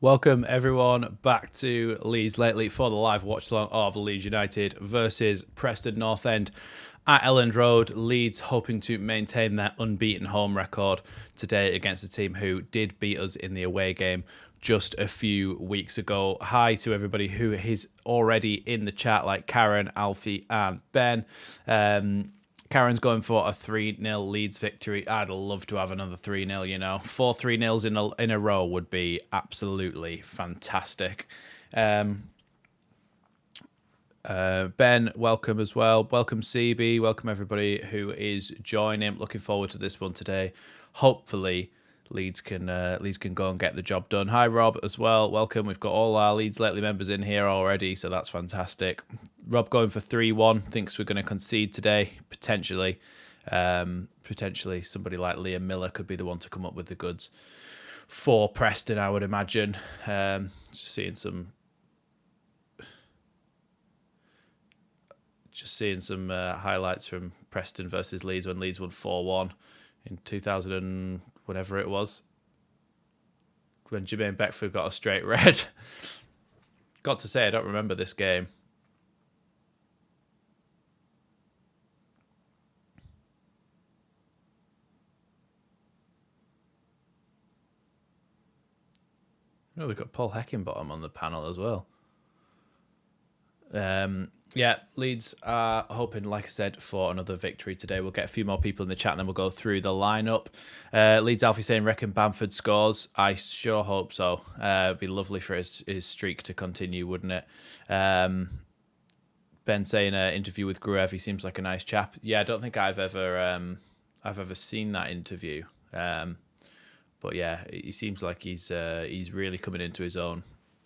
Welcome everyone back to Leeds Lately for the live watch along of Leeds United versus Preston North End at ELLAND Road. Leeds hoping to maintain their unbeaten home record today against a team who did beat us in the away game just a few weeks ago. Hi to everybody who is already in the chat, like Karen, Alfie and Ben. Karen's going for a 3-0 Leeds victory. I'd love to have another 3-0, you know. 4 3-0s in a row would be absolutely fantastic. Ben, welcome as well. Welcome, CB. Welcome, everybody who is joining. Looking forward to this one today. Hopefully, Leeds can go and get the job done. Hi, Rob, as well. Welcome. We've got all our Leeds Lately members in here already, so that's fantastic. Rob going for 3-1. Thinks we're going to concede today, potentially. Potentially, somebody like Liam Miller could be the one to come up with the goods for Preston, I would imagine. Just seeing some highlights from Preston versus Leeds when Leeds won 4-1 in 2000 and whatever it was, when Jermaine Beckford got a straight red. Got to say, I don't remember this game. Oh, we've got Paul Heckingbottom on the panel as well. Yeah, Leeds are hoping, like I said, for another victory today. We'll get a few more people in the chat and then we'll go through the lineup. Leeds Alfie saying, reckon Bamford scores. I sure hope so. It'd be lovely for his streak to continue, wouldn't it? Ben saying, interview with Gruev. He seems like a nice chap. Yeah, I don't think I've ever seen that interview. But yeah, he seems like he's really coming into his own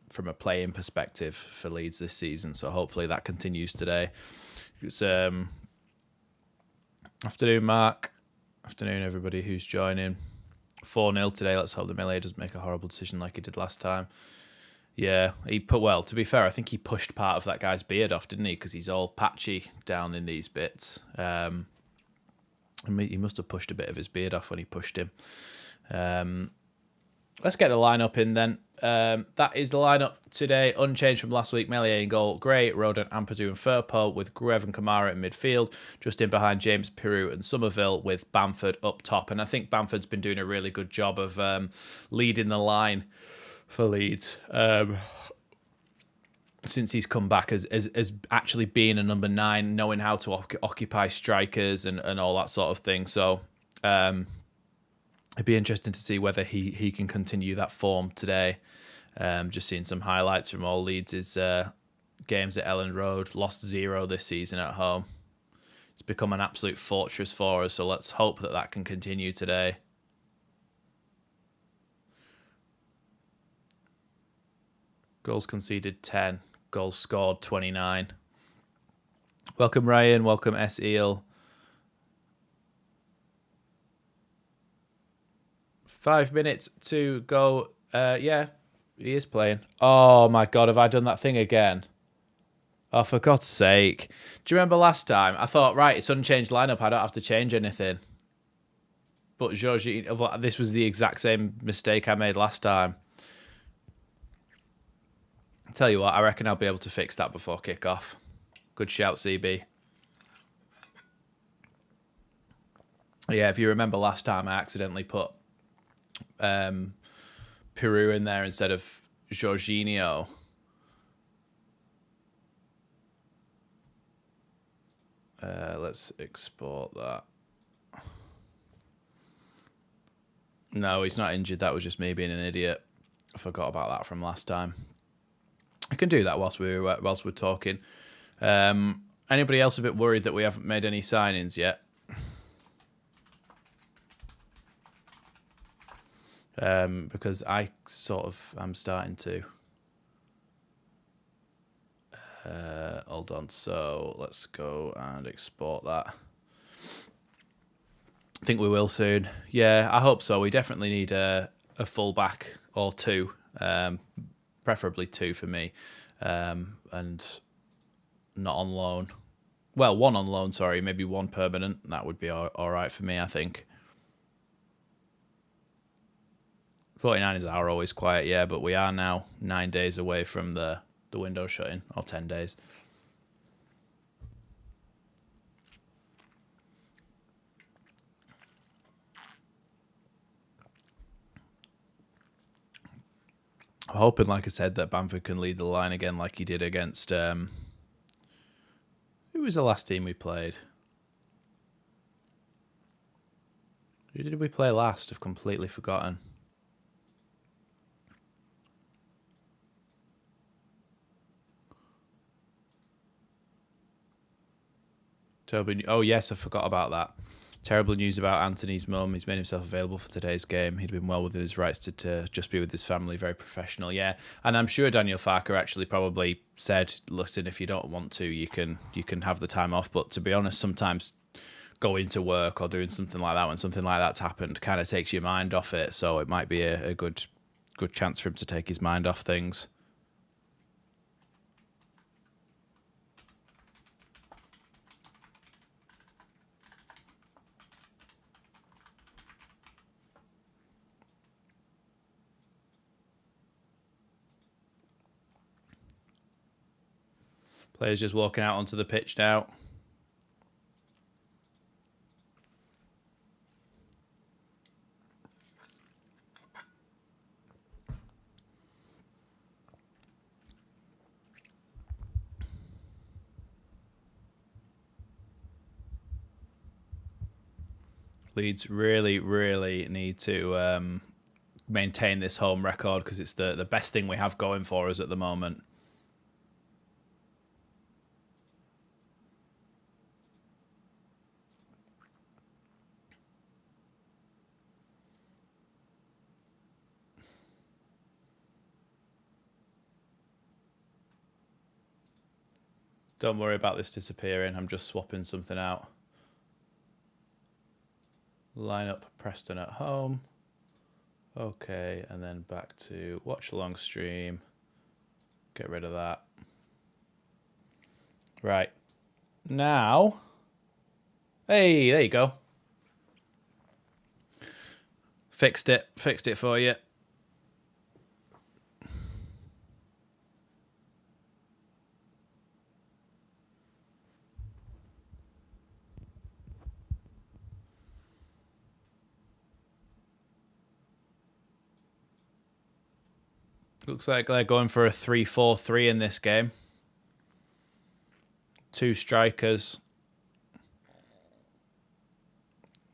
from a playing perspective for Leeds this season. So hopefully that continues today. It's afternoon, Mark. Afternoon, everybody who's joining. 4-0 today. Let's hope the Melee doesn't make a horrible decision like he did last time. Yeah, to be fair, I think he pushed part of that guy's beard off, didn't he? Because he's all patchy down in these bits. He must have pushed a bit of his beard off when he pushed him. Let's get the lineup in then. That is the lineup today, unchanged from last week. Meslier in goal, Gray, Rodon, Ampadu and Firpo, with Gruev and Kamara in midfield, just in behind James, Peru and Somerville, with Bamford up top. And I think Bamford's been doing a really good job of leading the line for Leeds since he's come back as actually being a number 9, knowing how to occupy strikers and all that sort of thing. So it'd be interesting to see whether he can continue that form today. Just seeing some highlights from all Leeds' games at ELLAND Road. Lost 0 this season at home. It's become an absolute fortress for us, so let's hope that can continue today. Goals conceded 10. Goals scored 29. Welcome Ryan, welcome S-Eel. 5 minutes to go. Yeah, he is playing. Oh my God, have I done that thing again? Oh, for God's sake. Do you remember last time? I thought, right, it's unchanged lineup. I don't have to change anything. But Jorginho, this was the exact same mistake I made last time. Tell you what, I reckon I'll be able to fix that before kickoff. Good shout, CB. Yeah, if you remember last time, I accidentally put Peru in there instead of Jorginho. Let's export that. No, he's not injured. That was just me being an idiot. I forgot about that from last time. I can do that whilst we're talking. Anybody else a bit worried that we haven't made any signings yet? Because I sort of am starting to. Hold on, so let's go and export that. I think we will soon. Yeah, I hope so. We definitely need a fullback or 2, preferably 2 for me, and not on loan. Well, 1 on loan, sorry, maybe 1 permanent. That would be all right for me, I think. 49ers are always quiet, yeah, but we are now 9 days away from the window shutting, or 10 days. I'm hoping, like I said, that Bamford can lead the line again like he did against... who was the last team we played? Who did we play last? I've completely forgotten. Oh, yes, I forgot about that. Terrible news about Anthony's mum. He's made himself available for today's game. He'd been well within his rights to just be with his family. Very professional, yeah. And I'm sure Daniel Farker actually probably said, listen, if you don't want to, you can have the time off. But to be honest, sometimes going to work or doing something like that when something like that's happened kind of takes your mind off it. So it might be a good chance for him to take his mind off things. Players just walking out onto the pitch now. Leeds really, really need to maintain this home record because it's the best thing we have going for us at the moment. Don't worry about this disappearing. I'm just swapping something out. Line up Preston at home. Okay, and then back to watch along stream. Get rid of that. Right. Now. Hey, there you go. Fixed it for you. Looks like they're going for a 3-4-3 in this game. 2 strikers.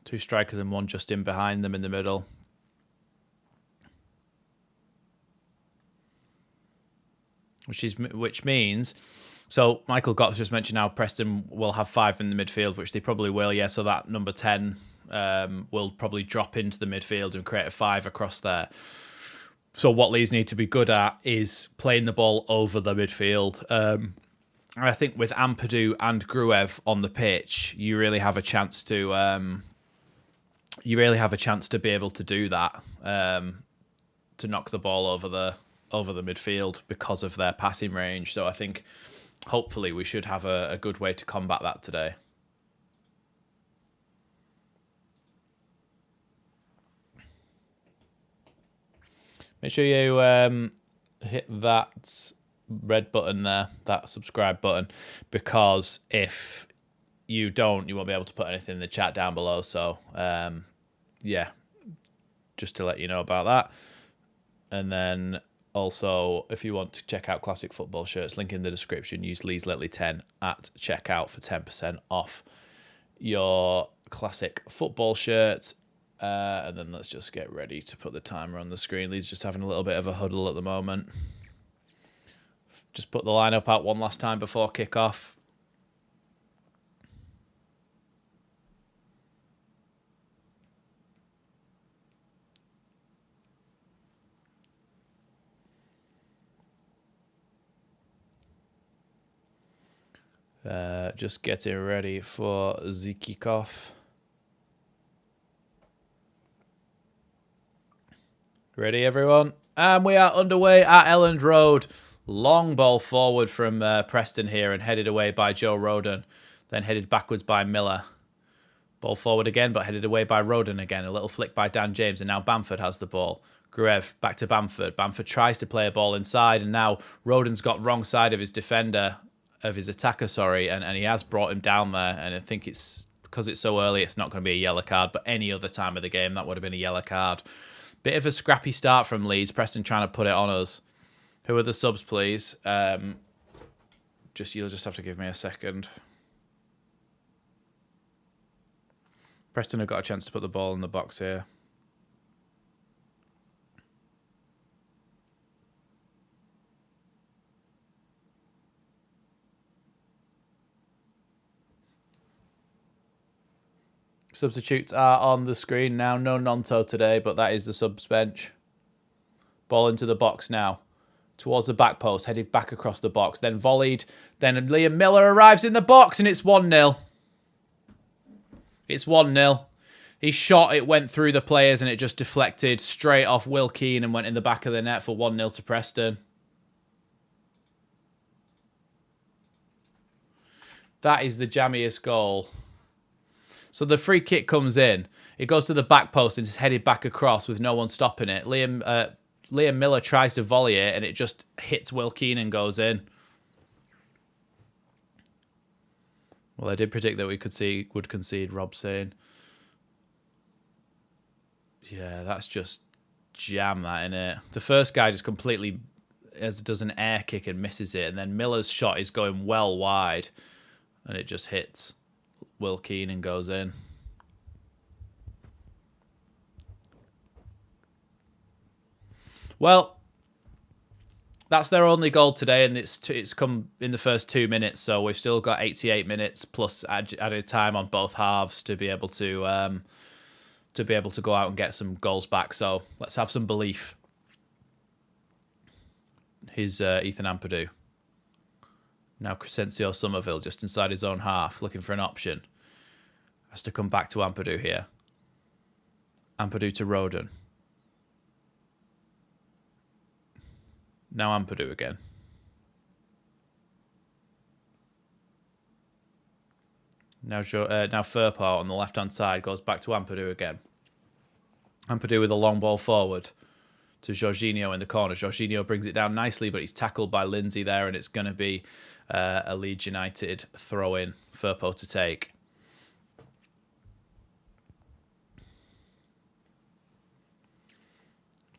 2 strikers and 1 just in behind them in the middle. Which means, so Michael Gott's just mentioned now Preston will have 5 in the midfield, which they probably will, yeah. So that number 10 will probably drop into the midfield and create a 5 across there. So what Leeds need to be good at is playing the ball over the midfield. And I think with Ampadu and Gruev on the pitch, you really have a chance to be able to do that, to knock the ball over the midfield because of their passing range. So I think hopefully we should have a good way to combat that today. Make sure you hit that red button there, that subscribe button, because if you don't, you won't be able to put anything in the chat down below. So, yeah, just to let you know about that. And then also, if you want to check out classic football shirts, link in the description. Use Leeds Lately 10 at checkout for 10% off your classic football shirt. And then let's just get ready to put the timer on the screen. Leeds just having a little bit of a huddle at the moment. Just put the lineup out one last time before kickoff. Just getting ready for the kickoff. Ready, everyone? And we are underway at ELLAND ROAD. Long ball forward from Preston here and headed away by Joe Roden. Then headed backwards by Miller. Ball forward again, but headed away by Roden again. A little flick by Dan James, and now Bamford has the ball. Gruev back to Bamford. Bamford tries to play a ball inside, and now Roden's got wrong side of his defender, of his attacker, sorry, and he has brought him down there. And I think it's because it's so early, it's not going to be a yellow card, but any other time of the game, that would have been a yellow card. Bit of a scrappy start from Leeds. Preston trying to put it on us. Who are the subs, please? You'll just have to give me a second. Preston have got a chance to put the ball in the box here. Substitutes are on the screen now. No Nonto today, but that is the subs bench. Ball into the box now. Towards the back post, headed back across the box. Then volleyed. Then Liam Miller arrives in the box, and it's 1-0. It's 1-0. He shot, it went through the players, and it just deflected straight off Will Keane and went in the back of the net for 1-0 to Preston. That is the jammiest goal. So the free kick comes in. It goes to the back post and is headed back across with no one stopping it. Liam Miller tries to volley it, and it just hits Will Keane and goes in. Well, I did predict that we would concede, Rob saying. Yeah, that's just jam that, innit? The first guy just completely does an air kick and misses it, and then Miller's shot is going well wide, and it just hits Will Keane and goes in. Well, that's their only goal today, and it's come in the first 2 minutes, so we've still got 88 minutes plus added time on both halves to be able to go out and get some goals back. So let's have some belief. Here's Ethan Ampadu. Now Crescencio Somerville just inside his own half, looking for an option. Has to come back to Ampadu here. Ampadu to Roden. Now Ampadu again. Now Firpo on the left-hand side goes back to Ampadu again. Ampadu with a long ball forward to Jorginho in the corner. Jorginho brings it down nicely, but he's tackled by Lindsay there, and it's going to be a Leeds United throw-in. Firpo to take.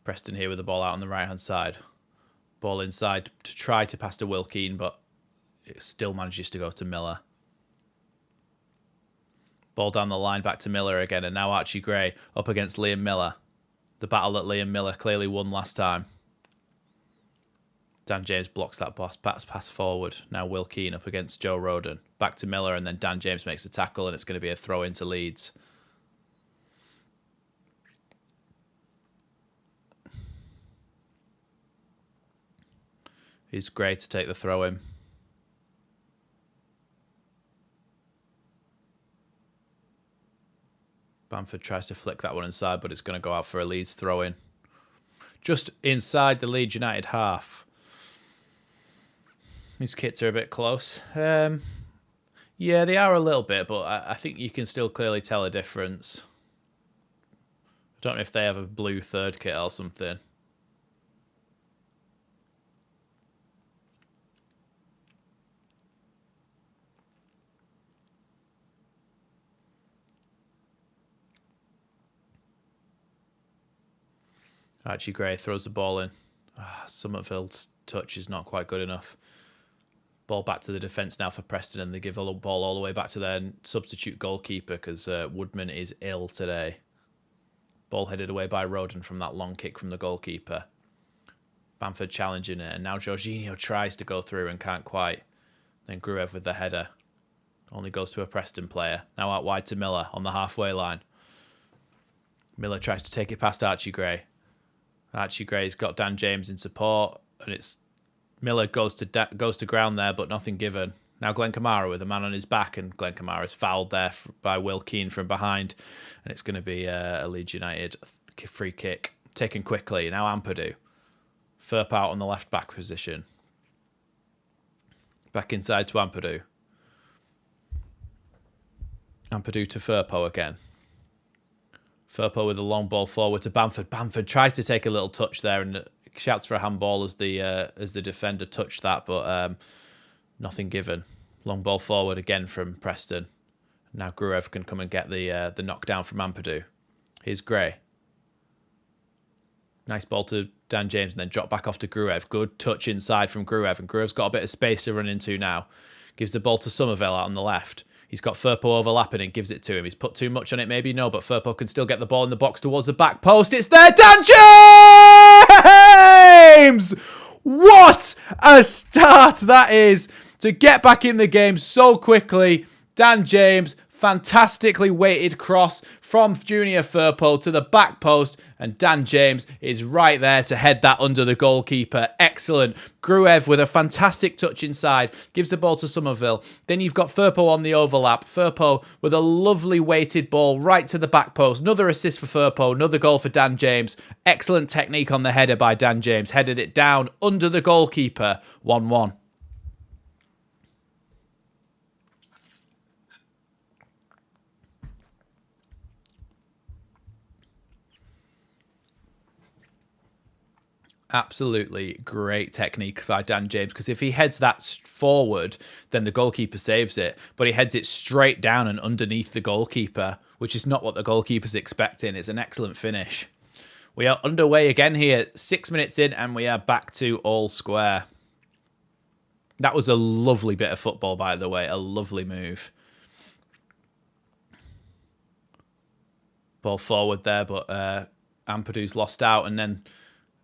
Preston here with the ball out on the right-hand side. Ball inside to try to pass to Will Keane, but it still manages to go to Miller. Ball down the line back to Miller again, and now Archie Gray up against Liam Miller. The battle that Liam Miller clearly won last time. Dan James blocks that pass forward. Now Will Keane up against Joe Roden. Back to Miller, and then Dan James makes the tackle, and it's going to be a throw into Leeds. He's Gray to take the throw in. Bamford tries to flick that one inside, but it's going to go out for a Leeds throw in. Just inside the Leeds United half. These kits are a bit close. Yeah, they are a little bit, but I think you can still clearly tell a difference. I don't know if they have a blue third kit or something. Archie Gray throws the ball in. Somerville's touch is not quite good enough. Ball back to the defence now for Preston, and they give the ball all the way back to their substitute goalkeeper because Woodman is ill today. Ball headed away by Roden from that long kick from the goalkeeper. Bamford challenging it, and now Jorginho tries to go through and can't quite. Then Gruev with the header. Only goes to a Preston player. Now out wide to Miller on the halfway line. Miller tries to take it past Archie Gray. Archie Gray's got Dan James in support, and it's Miller goes to ground there, but nothing given. Now Glenn Kamara with a man on his back, and Glenn Kamara is fouled there by Will Keane from behind, and it's going to be a Leeds United free kick taken quickly. Now Ampadu. Firp out on the left back position. Back inside to Ampadu. Ampadu to Firpo again. Firpo with a long ball forward to Bamford. Bamford tries to take a little touch there and shouts for a handball as the defender touched that, but nothing given. Long ball forward again from Preston. Now Gruev can come and get the knockdown from Ampadu. Here's Gray. Nice ball to Dan James and then drop back off to Gruev. Good touch inside from Gruev, and Gruev's got a bit of space to run into now. Gives the ball to Somerville out on the left. He's got Firpo overlapping and gives it to him. He's put too much on it, maybe no, but Firpo can still get the ball in the box towards the back post. It's there, Dan James! What a start that is to get back in the game so quickly. Dan James, fantastically weighted cross from Junior Firpo to the back post, and Dan James is right there to head that under the goalkeeper. Excellent. Gruev with a fantastic touch inside, gives the ball to Somerville. Then you've got Firpo on the overlap. Firpo with a lovely weighted ball right to the back post. Another assist for Firpo, another goal for Dan James. Excellent technique on the header by Dan James. Headed it down under the goalkeeper. 1-1. Absolutely great technique by Dan James, because if he heads that forward, then the goalkeeper saves it. But he heads it straight down and underneath the goalkeeper, which is not what the goalkeeper's expecting. It's an excellent finish. We are underway again here, 6 minutes in, and we are back to all square. That was a lovely bit of football, by the way. A lovely move. Ball forward there, but Ampadu's lost out, and then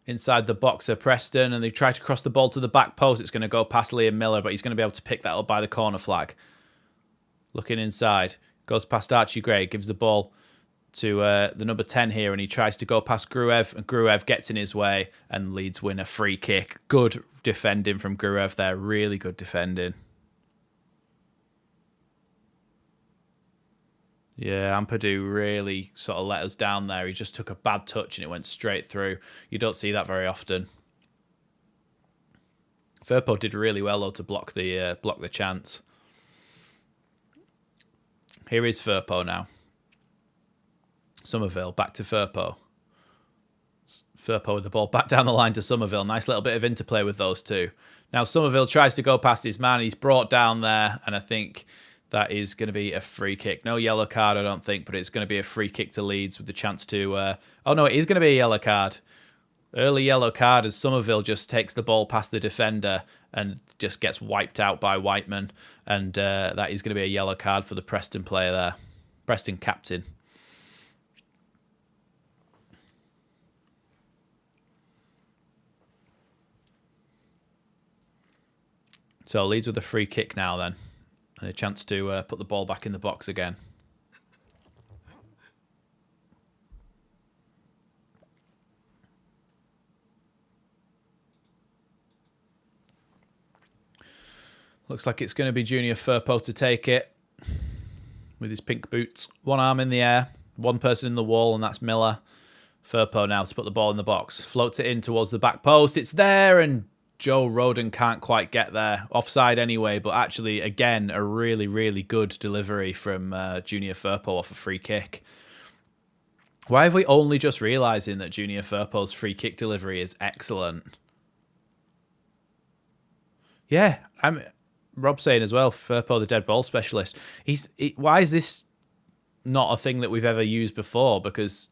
inside the box are Preston, and they try to cross the ball to the back post. It's going to go past Liam Miller, but he's going to be able to pick that up by the corner flag. Looking inside. Goes past Archie Gray, gives the ball to the number 10 here, and he tries to go past Gruev, and Gruev gets in his way, and Leeds win a free kick. Good defending from Gruev there. Really good defending. Yeah, Ampadu really sort of let us down there. He just took a bad touch and it went straight through. You don't see that very often. Firpo did really well though to block the chance. Here is Firpo now. Somerville back to Firpo. Firpo with the ball back down the line to Somerville. Nice little bit of interplay with those two. Now Somerville tries to go past his man. He's brought down there, and I think that is going to be a free kick. No yellow card, I don't think, but it's going to be a free kick to Leeds with the chance to... oh, no, it is going to be a yellow card. Early yellow card as Somerville just takes the ball past the defender and just gets wiped out by Whiteman. And that is going to be a yellow card for the Preston player there. Preston captain. So Leeds with a free kick now then. And a chance to put the ball back in the box again. Looks like it's going to be Junior Firpo to take it with his pink boots. One arm in the air, one person in the wall, and that's Miller. Firpo now to put the ball in the box. Floats it in towards the back post. It's there, and Joe Roden can't quite get there. Offside anyway, but actually, again, a really, really good delivery from Junior Firpo off a free kick. Why have we only just realising that Junior Firpo's free kick delivery is excellent? Yeah, Rob's saying as well, Firpo, the dead ball specialist. Why is this not a thing that we've ever used before? Because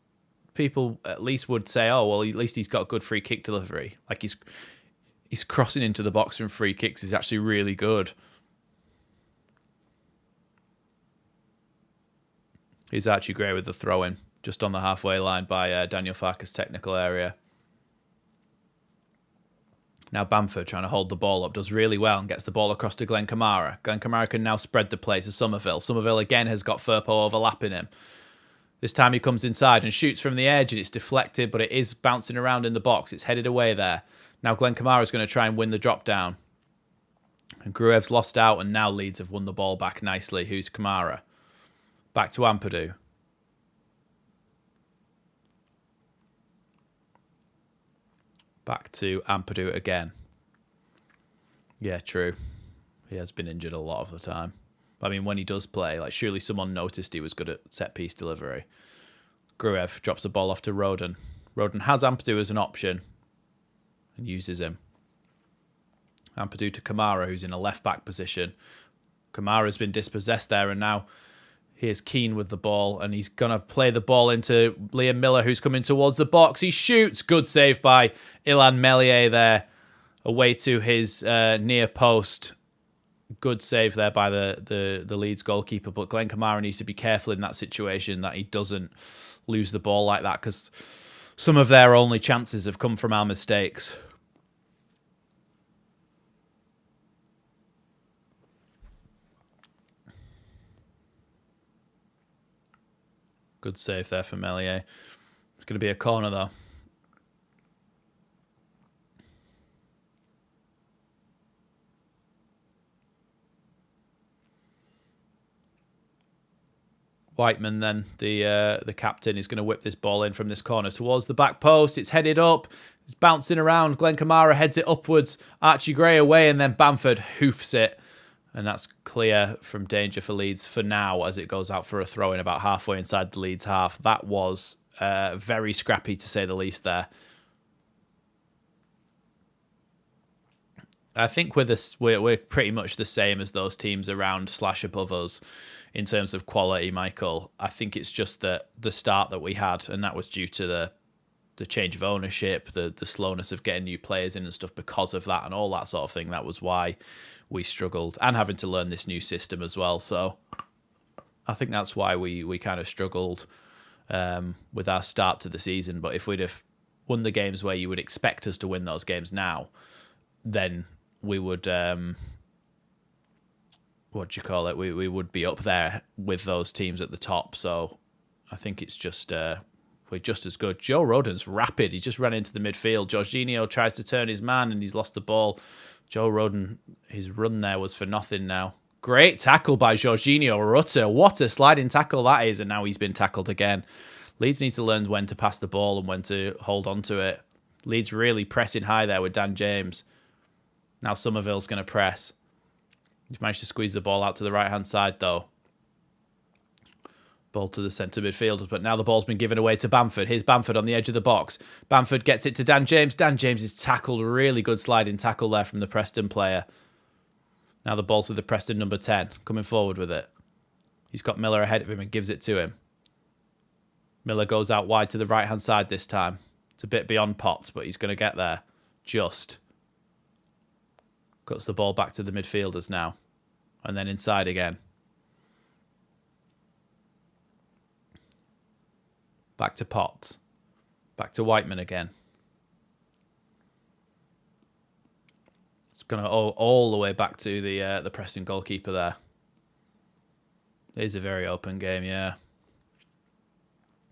people at least would say, oh, well, at least he's got good free kick delivery. Like he's crossing into the box from free kicks is actually really good. Here's Archie Gray with the throw-in, just on the halfway line by Daniel Farker's technical area. Now Bamford trying to hold the ball up, does really well and gets the ball across to Glenn Kamara. Glenn Kamara can now spread the play to Somerville. Somerville again has got Firpo overlapping him. This time he comes inside and shoots from the edge, and it's deflected, but it is bouncing around in the box. It's headed away there. Now Glenn Kamara is going to try and win the drop down. And Gruev's lost out, and now Leeds have won the ball back nicely. Who's Kamara? Back to Ampadu. Back to Ampadu again. Yeah, true. He has been injured a lot of the time. I mean, when he does play, like surely someone noticed he was good at set-piece delivery. Gruev drops the ball off to Roden. Roden has Ampadu as an option and uses him. Ampadu to Kamara, who's in a left-back position. Kamara's been dispossessed there, and now he is keen with the ball, and he's going to play the ball into Liam Miller, who's coming towards the box. He shoots. Good save by Illan Meslier there, away to his near post. Good save there by the Leeds goalkeeper, but Glenn Kamara needs to be careful in that situation that he doesn't lose the ball like that, because some of their only chances have come from our mistakes. Good save there for Meslier. It's going to be a corner, though. Whiteman, then, the captain, is going to whip this ball in from this corner towards the back post. It's headed up. It's bouncing around. Glenn Kamara heads it upwards. Archie Gray away, and then Bamford hoofs it. And that's clear from danger for Leeds for now, as it goes out for a throw-in about halfway inside the Leeds half. That was very scrappy, to say the least, there. I think we're pretty much the same as those teams around / above us in terms of quality, Michael. I think it's just that the start that we had, and that was due to the change of ownership, the slowness of getting new players in and stuff because of that and all that sort of thing. That was why we struggled, and having to learn this new system as well. So I think that's why we kind of struggled with our start to the season. But if we'd have won the games where you would expect us to win those games now, then we would, we would be up there with those teams at the top. So I think it's just we're just as good. Joe Rodon's rapid. He just ran into the midfield. Jorginho tries to turn his man, and he's lost the ball. Joe Rodon, his run there was for nothing now. Great tackle by Jorginho Rutter. What a sliding tackle that is, and now he's been tackled again. Leeds need to learn when to pass the ball and when to hold on to it. Leeds really pressing high there with Dan James. Now Somerville's going to press. He's managed to squeeze the ball out to the right-hand side, though. Ball to the centre midfielders, but now the ball's been given away to Bamford. Here's Bamford on the edge of the box. Bamford gets it to Dan James. Dan James is tackled. Really good sliding tackle there from the Preston player. Now the ball's with the Preston number 10, coming forward with it. He's got Miller ahead of him and gives it to him. Miller goes out wide to the right-hand side this time. It's a bit beyond Potts, but he's going to get there. Just. Cuts the ball back to the midfielders now. And then inside again. Back to Potts. Back to Whiteman again. It's going to all the way back to the Preston goalkeeper there. It is a very open game, yeah.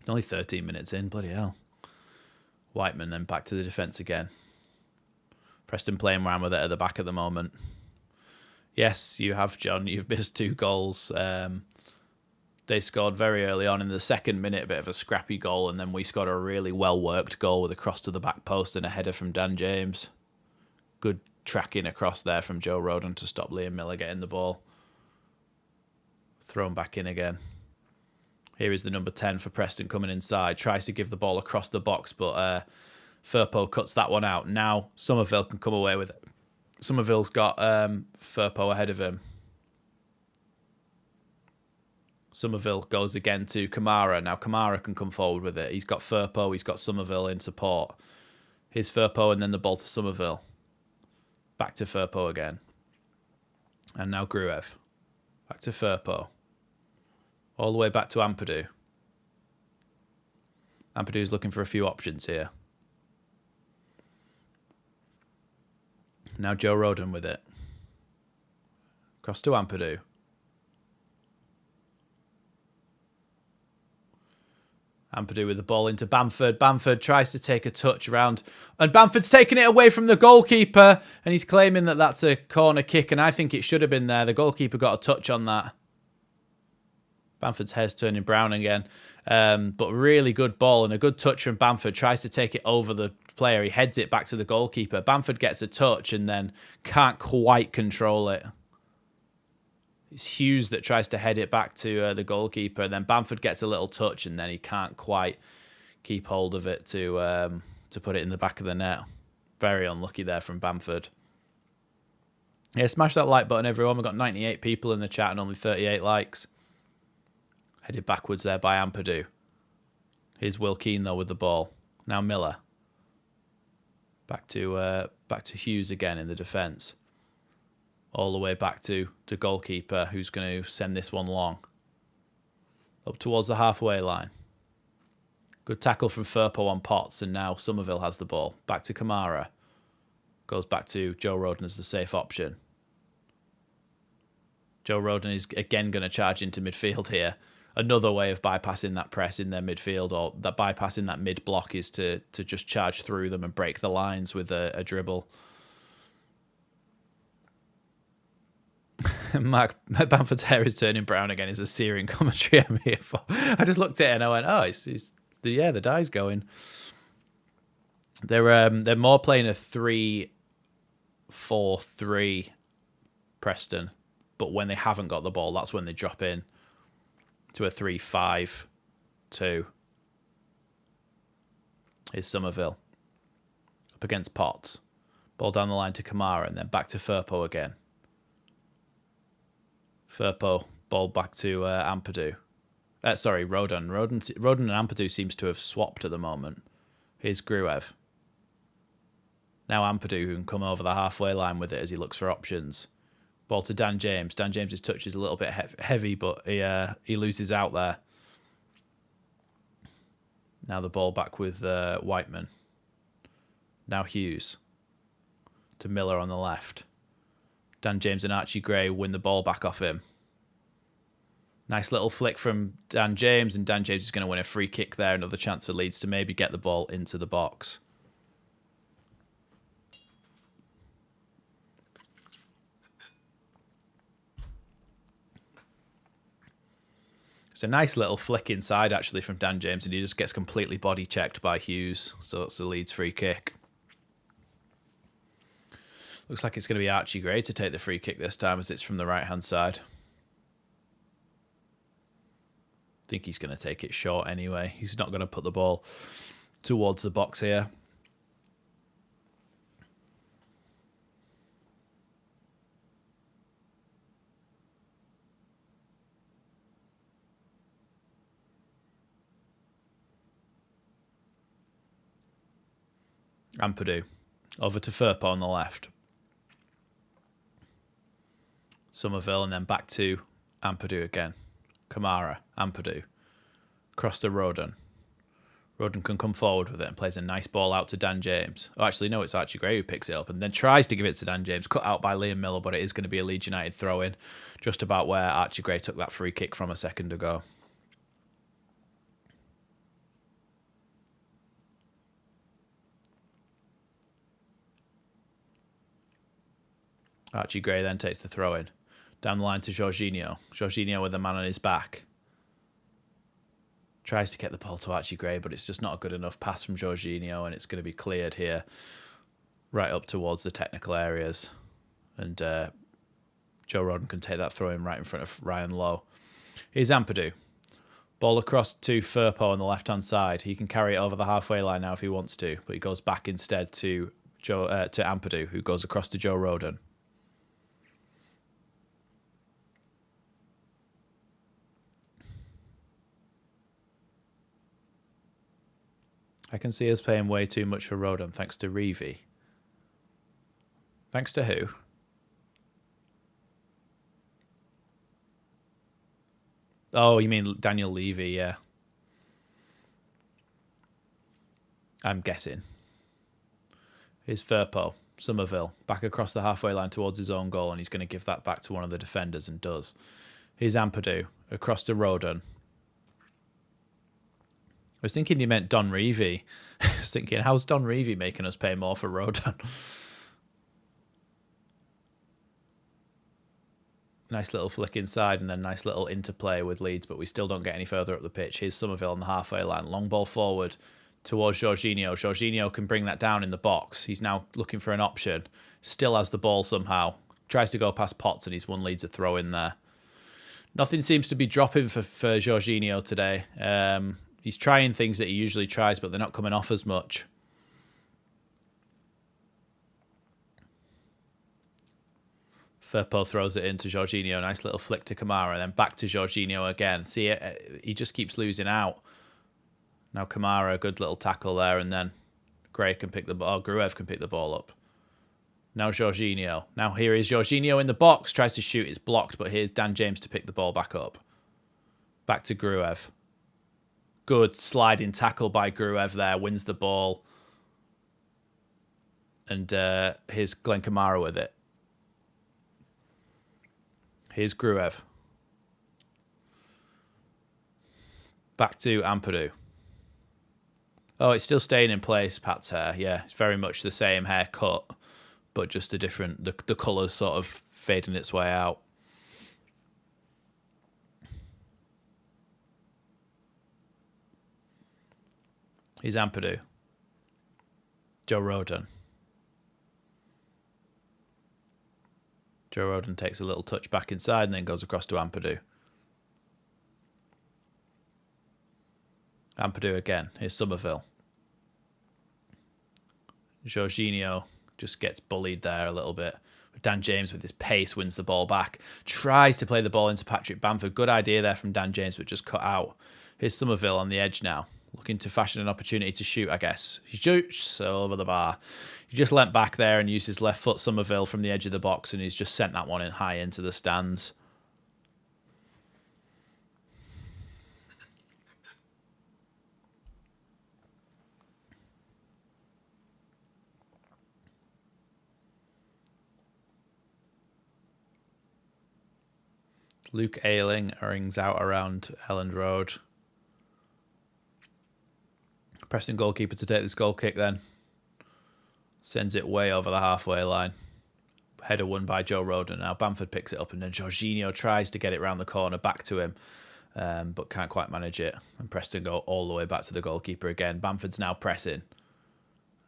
Only 13 minutes in, bloody hell. Whiteman then back to the defence again. Preston playing around with it at the back at the moment. Yes, you have, John. You've missed 2 goals. They scored very early on in the second minute, a bit of a scrappy goal, and then we scored a really well-worked goal with a cross to the back post and a header from Dan James. Good tracking across there from Joe Rodon to stop Liam Miller getting the ball. Thrown back in again. Here is the number 10 for Preston coming inside. Tries to give the ball across the box, but Firpo cuts that one out. Now Somerville can come away with it. Somerville's got Firpo ahead of him. Somerville goes again to Kamara. Now Kamara can come forward with it. He's got Firpo, he's got Somerville in support. Here's Firpo and then the ball to Somerville. Back to Firpo again. And now Gruev. Back to Firpo. All the way back to Ampadu. Ampadu's looking for a few options here. Now Joe Rodon with it. Cross to Ampadu. Ampadu with the ball into Bamford. Bamford tries to take a touch around. And Bamford's taking it away from the goalkeeper. And he's claiming that that's a corner kick. And I think it should have been there. The goalkeeper got a touch on that. Bamford's hair's turning brown again. But really good ball and a good touch from Bamford. Tries to take it over the player. He heads it back to the goalkeeper. Bamford gets a touch and then can't quite control it. It's Hughes that tries to head it back to the goalkeeper. And then Bamford gets a little touch, and then he can't quite keep hold of it to put it in the back of the net. Very unlucky there from Bamford. Yeah, smash that like button, everyone. We've got 98 people in the chat and only 38 likes. Headed backwards there by Ampadu. Here's Will Keane, though, with the ball. Now Miller. Back to Hughes again in the defence. All the way back to the goalkeeper, who's going to send this one long. Up towards the halfway line. Good tackle from Firpo on Potts, and now Somerville has the ball. Back to Kamara. Goes back to Joe Rodon as the safe option. Joe Rodon is again going to charge into midfield here. Another way of bypassing that press in their midfield, or that bypassing that mid block, is to just charge through them and break the lines with a dribble. Mark Bamford's hair is turning brown again. Is a searing commentary I'm here for. I just looked at it and I went, oh, the dye's going. They're more playing a 3-4-3 Preston, but when they haven't got the ball, that's when they drop in to a 3-5-2. Here's Somerville up against Potts. Ball down the line to Kamara, and then back to Firpo again. Firpo, ball back to Ampadu. Rodon. Rodon and Ampadu seems to have swapped at the moment. Here's Gruev. Now Ampadu, who can come over the halfway line with it as he looks for options. Ball to Dan James. Dan James's touch is a little bit heavy, but he loses out there. Now the ball back with Whiteman. Now Hughes. To Miller on the left. Dan James and Archie Gray win the ball back off him. Nice little flick from Dan James, and Dan James is going to win a free kick there. Another chance for Leeds to maybe get the ball into the box. It's a nice little flick inside, actually, from Dan James, and he just gets completely body checked by Hughes. So that's a Leeds free kick. Looks like it's going to be Archie Gray to take the free kick this time, as it's from the right-hand side. I think he's going to take it short anyway. He's not going to put the ball towards the box here. Ampadu. Over to Firpo on the left. Somerville, and then back to Ampadu again. Kamara, Ampadu. Cross to Rodon. Rodon can come forward with it and plays a nice ball out to Dan James. Oh, actually, no, it's Archie Gray who picks it up and then tries to give it to Dan James. Cut out by Liam Miller, but it is going to be a Leeds United throw-in. Just about where Archie Gray took that free kick from a second ago. Archie Gray then takes the throw-in. Down the line to Jorginho. Jorginho with the man on his back. Tries to get the ball to Archie Gray, but it's just not a good enough pass from Jorginho, and it's going to be cleared here right up towards the technical areas. And Joe Rodon can take that throw-in right in front of Ryan Lowe. Here's Ampadu. Ball across to Firpo on the left-hand side. He can carry it over the halfway line now if he wants to, but he goes back instead to Ampadu, who goes across to Joe Rodon. I can see us paying way too much for Rodon, thanks to Reevy. Thanks to who? Oh, you mean Daniel Levy, yeah. I'm guessing. Here's Firpo, Somerville, back across the halfway line towards his own goal, and he's going to give that back to one of the defenders, and does. Here's Ampadu, across to Rodon. I was thinking you meant Don Reevy. I was thinking, how's Don Reevy making us pay more for Rodon? Nice little flick inside and then nice little interplay with Leeds, but we still don't get any further up the pitch. Here's Somerville on the halfway line. Long ball forward towards Jorginho. Jorginho can bring that down in the box. He's now looking for an option. Still has the ball somehow. Tries to go past Potts and he's won Leeds a throw in there. Nothing seems to be dropping for Jorginho today. He's trying things that he usually tries, but they're not coming off as much. Firpo throws it into Jorginho. Nice little flick to Kamara. And then back to Jorginho again. See, he just keeps losing out. Now Kamara, good little tackle there. And then Gray can pick the ball. Gruev can pick the ball up. Now Jorginho. Now here is Jorginho in the box. Tries to shoot. It's blocked. But here's Dan James to pick the ball back up. Back to Gruev. Good sliding tackle by Gruev there. Wins the ball. And here's Glenn Kamara with it. Here's Gruev. Back to Ampadu. Oh, it's still staying in place, Pat's hair. Yeah, it's very much the same haircut, but just a different... The colour's sort of fading its way out. Here's Ampadu. Joe Rodon. Joe Rodon takes a little touch back inside and then goes across to Ampadu. Ampadu again. Here's Somerville. Jorginho just gets bullied there a little bit. Dan James with his pace wins the ball back. Tries to play the ball into Patrick Bamford. Good idea there from Dan James, but just cut out. Here's Somerville on the edge now. Looking to fashion an opportunity to shoot, I guess. He shoots over the bar. He just leant back there and used his left foot, Somerville, from the edge of the box, and he's just sent that one in high into the stands. Luke Ayling rings out around Elland Road. Preston goalkeeper to take this goal kick then. Sends it way over the halfway line. Header won by Joe Rodon. Now Bamford picks it up and then Jorginho tries to get it round the corner back to him, but can't quite manage it. And Preston go all the way back to the goalkeeper again. Bamford's now pressing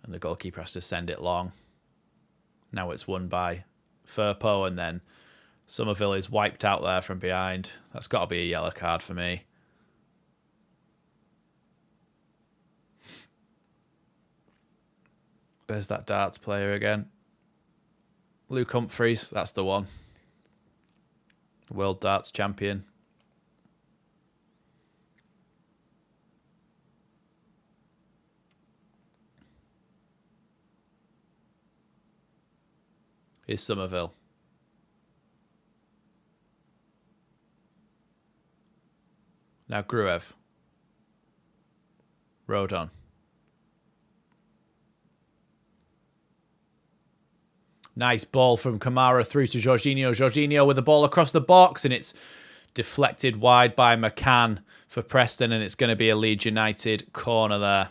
and the goalkeeper has to send it long. Now it's won by Firpo and then Somerville is wiped out there from behind. That's got to be a yellow card for me. There's that darts player again. Luke Humphreys, that's the one. World darts champion. Here's Somerville. Now Gruev. Rodon. Nice ball from Kamara through to Jorginho. Jorginho with the ball across the box and it's deflected wide by McCann for Preston and it's going to be a Leeds United corner there.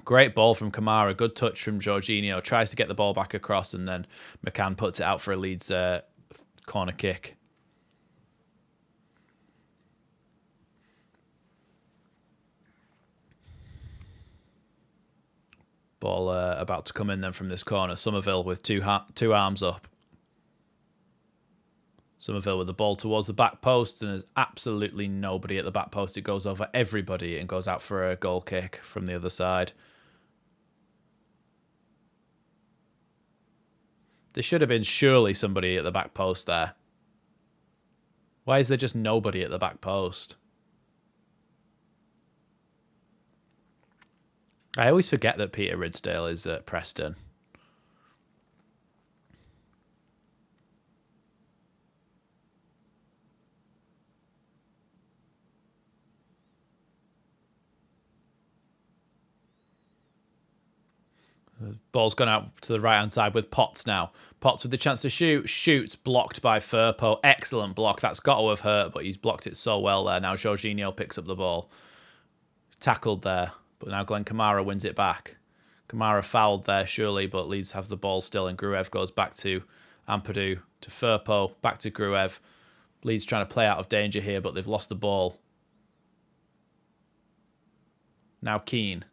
Great ball from Kamara. Good touch from Jorginho. Tries to get the ball back across and then McCann puts it out for a Leeds corner kick. Ball about to come in then from this corner. Somerville with two arms up. Somerville with the ball towards the back post and there's absolutely nobody at the back post. It goes over everybody and goes out for a goal kick from the other side. There should have been surely somebody at the back post there. Why is there just nobody at the back post? I always forget that Peter Ridsdale is at Preston. The ball's gone out to the right-hand side with Potts now. Potts with the chance to shoot. Shoots, blocked by Firpo. Excellent block. That's got to have hurt, but he's blocked it so well there. Now Jorginho picks up the ball. Tackled there. But now Glenn Kamara wins it back. Kamara fouled there, surely, but Leeds have the ball still, and Gruev goes back to Ampadu, to Firpo, back to Gruev. Leeds trying to play out of danger here, but they've lost the ball. Now Keane.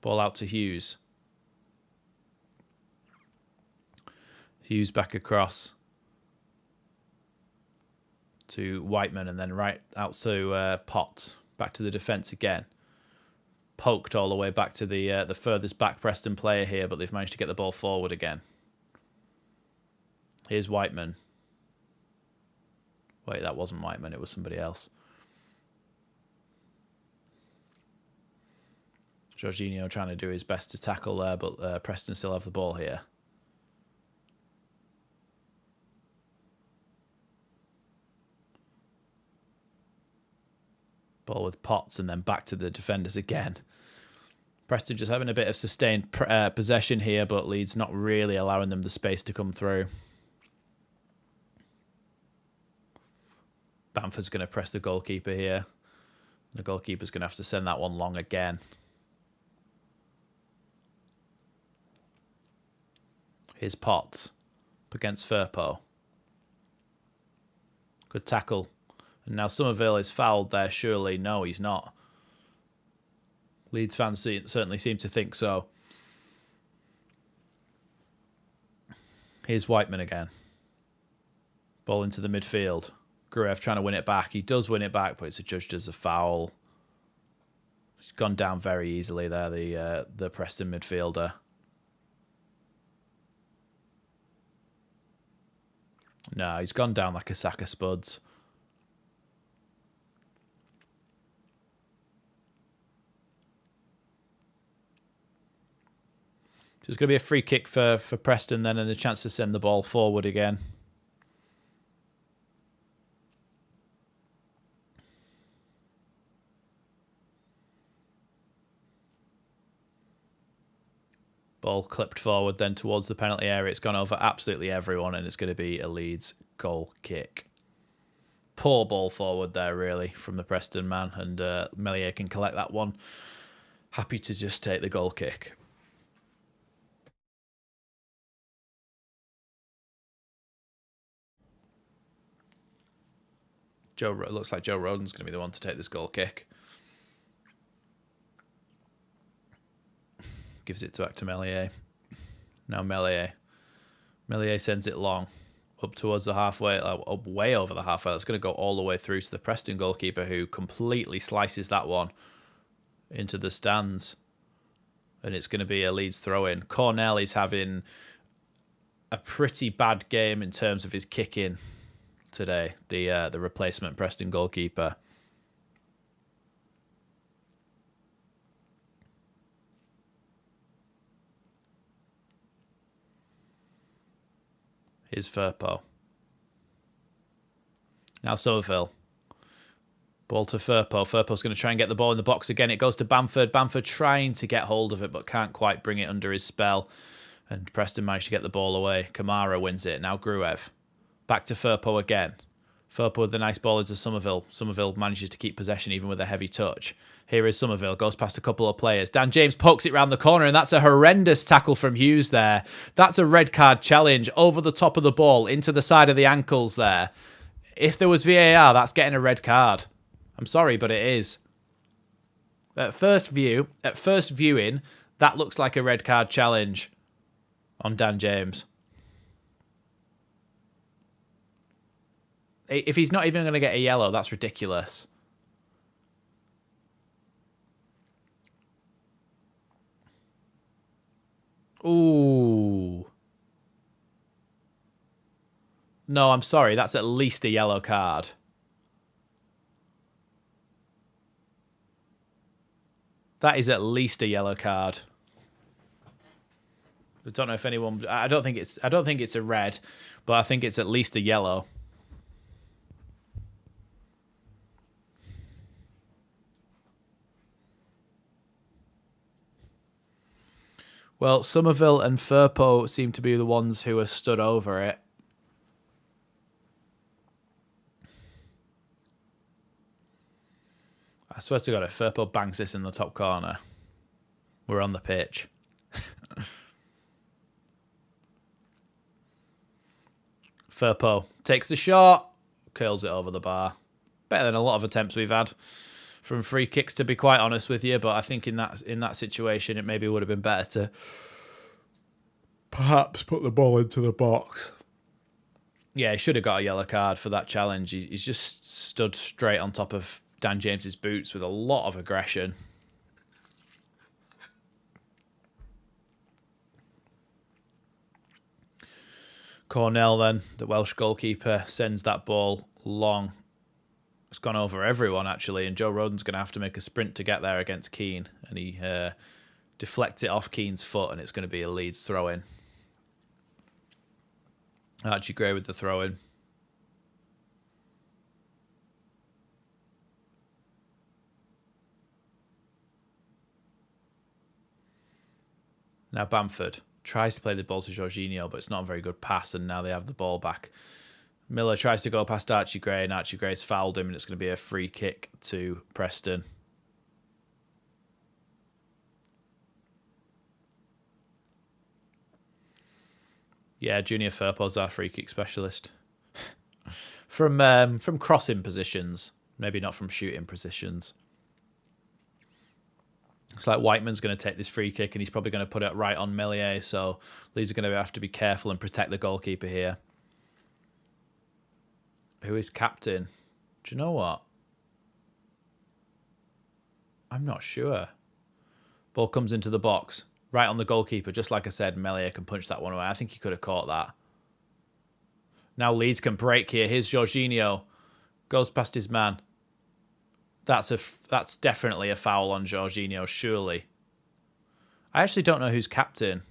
Ball out to Hughes. Hughes back across. to Whiteman, and then right out to Potts. Back to the defence again. Poked all the way back to the furthest back Preston player here, but they've managed to get the ball forward again. Here's Whiteman. Wait, that wasn't Whiteman, it was somebody else. Jorginho trying to do his best to tackle there, but Preston still have the ball here. Ball with Potts, and then back to the defenders again. Preston just having a bit of sustained possession here, but Leeds not really allowing them the space to come through. Bamford's going to press the goalkeeper here. The goalkeeper's going to have to send that one long again. Here's Potts up against Firpo. Good tackle. And now Somerville is fouled there, surely. No, he's not. Leeds fans certainly seem to think so. Here's Whiteman again. Ball into the midfield. Gruev trying to win it back. He does win it back, but it's adjudged as a foul. He's gone down very easily there, the Preston midfielder. No, he's gone down like a sack of spuds. So it's going to be a free kick for Preston then, and a chance to send the ball forward again. Ball clipped forward then towards the penalty area. It's gone over absolutely everyone, and it's going to be a Leeds goal kick. Poor ball forward there, really, from the Preston man, and Meslier can collect that one. Happy to just take the goal kick. It looks like Joe Rodon's going to be the one to take this goal kick. Gives it back to Meslier. Now Meslier. Meslier sends it long. Up towards the halfway, up way over the halfway. It's going to go all the way through to the Preston goalkeeper, who completely slices that one into the stands. And it's going to be a Leeds throw-in. Cornell is having a pretty bad game in terms of his kicking today, the replacement Preston goalkeeper. Here's Firpo. Now Somerville. Ball to Firpo. Firpo's going to try and get the ball in the box again. It goes to Bamford. Bamford trying to get hold of it, but can't quite bring it under his spell. And Preston managed to get the ball away. Kamara wins it. Now Gruev. Back to Firpo again. Firpo with the nice ball into Somerville. Somerville manages to keep possession even with a heavy touch. Here is Somerville. Goes past a couple of players. Dan James pokes it round the corner, and that's a horrendous tackle from Hughes there. That's a red card challenge over the top of the ball into the side of the ankles there. If there was VAR, that's getting a red card. I'm sorry, but it is. At first viewing, that looks like a red card challenge on Dan James. If he's not even going to get a yellow, that's ridiculous. Ooh. No, I'm sorry. That's at least a yellow card. That is at least a yellow card. I don't know if anyone. I don't think it's a red, but I think it's at least a yellow. Well, Somerville and Firpo seem to be the ones who are stood over it. I swear to God, if Firpo bangs this in the top corner, we're on the pitch. Firpo takes the shot, curls it over the bar. Better than a lot of attempts we've had from free kicks, to be quite honest with you. But I think in that situation, it maybe would have been better to perhaps put the ball into the box. Yeah, he should have got a yellow card for that challenge. He's just stood straight on top of Dan James's boots with a lot of aggression. Cornell then, the Welsh goalkeeper, sends that ball long. It's gone over everyone, actually, and Joe Rodon's going to have to make a sprint to get there against Keane, and he deflects it off Keane's foot, and it's going to be a Leeds throw-in. Archie Gray with the throw-in. Now Bamford tries to play the ball to Jorginho, but it's not a very good pass, and now they have the ball back. Miller tries to go past Archie Gray, and Archie Gray's fouled him, and it's going to be a free kick to Preston. Yeah, Junior Firpo's our free kick specialist. From crossing positions, maybe not from shooting positions. It's like Whiteman's going to take this free kick, and he's probably going to put it right on Meslier, so Leeds are going to have to be careful and protect the goalkeeper here. Who is captain? Do you know what? I'm not sure. Ball comes into the box. Right on the goalkeeper. Just like I said, Meslier can punch that one away. I think he could have caught that. Now Leeds can break here. Here's Jorginho. Goes past his man. That's definitely a foul on Jorginho, surely. I actually don't know who's captain.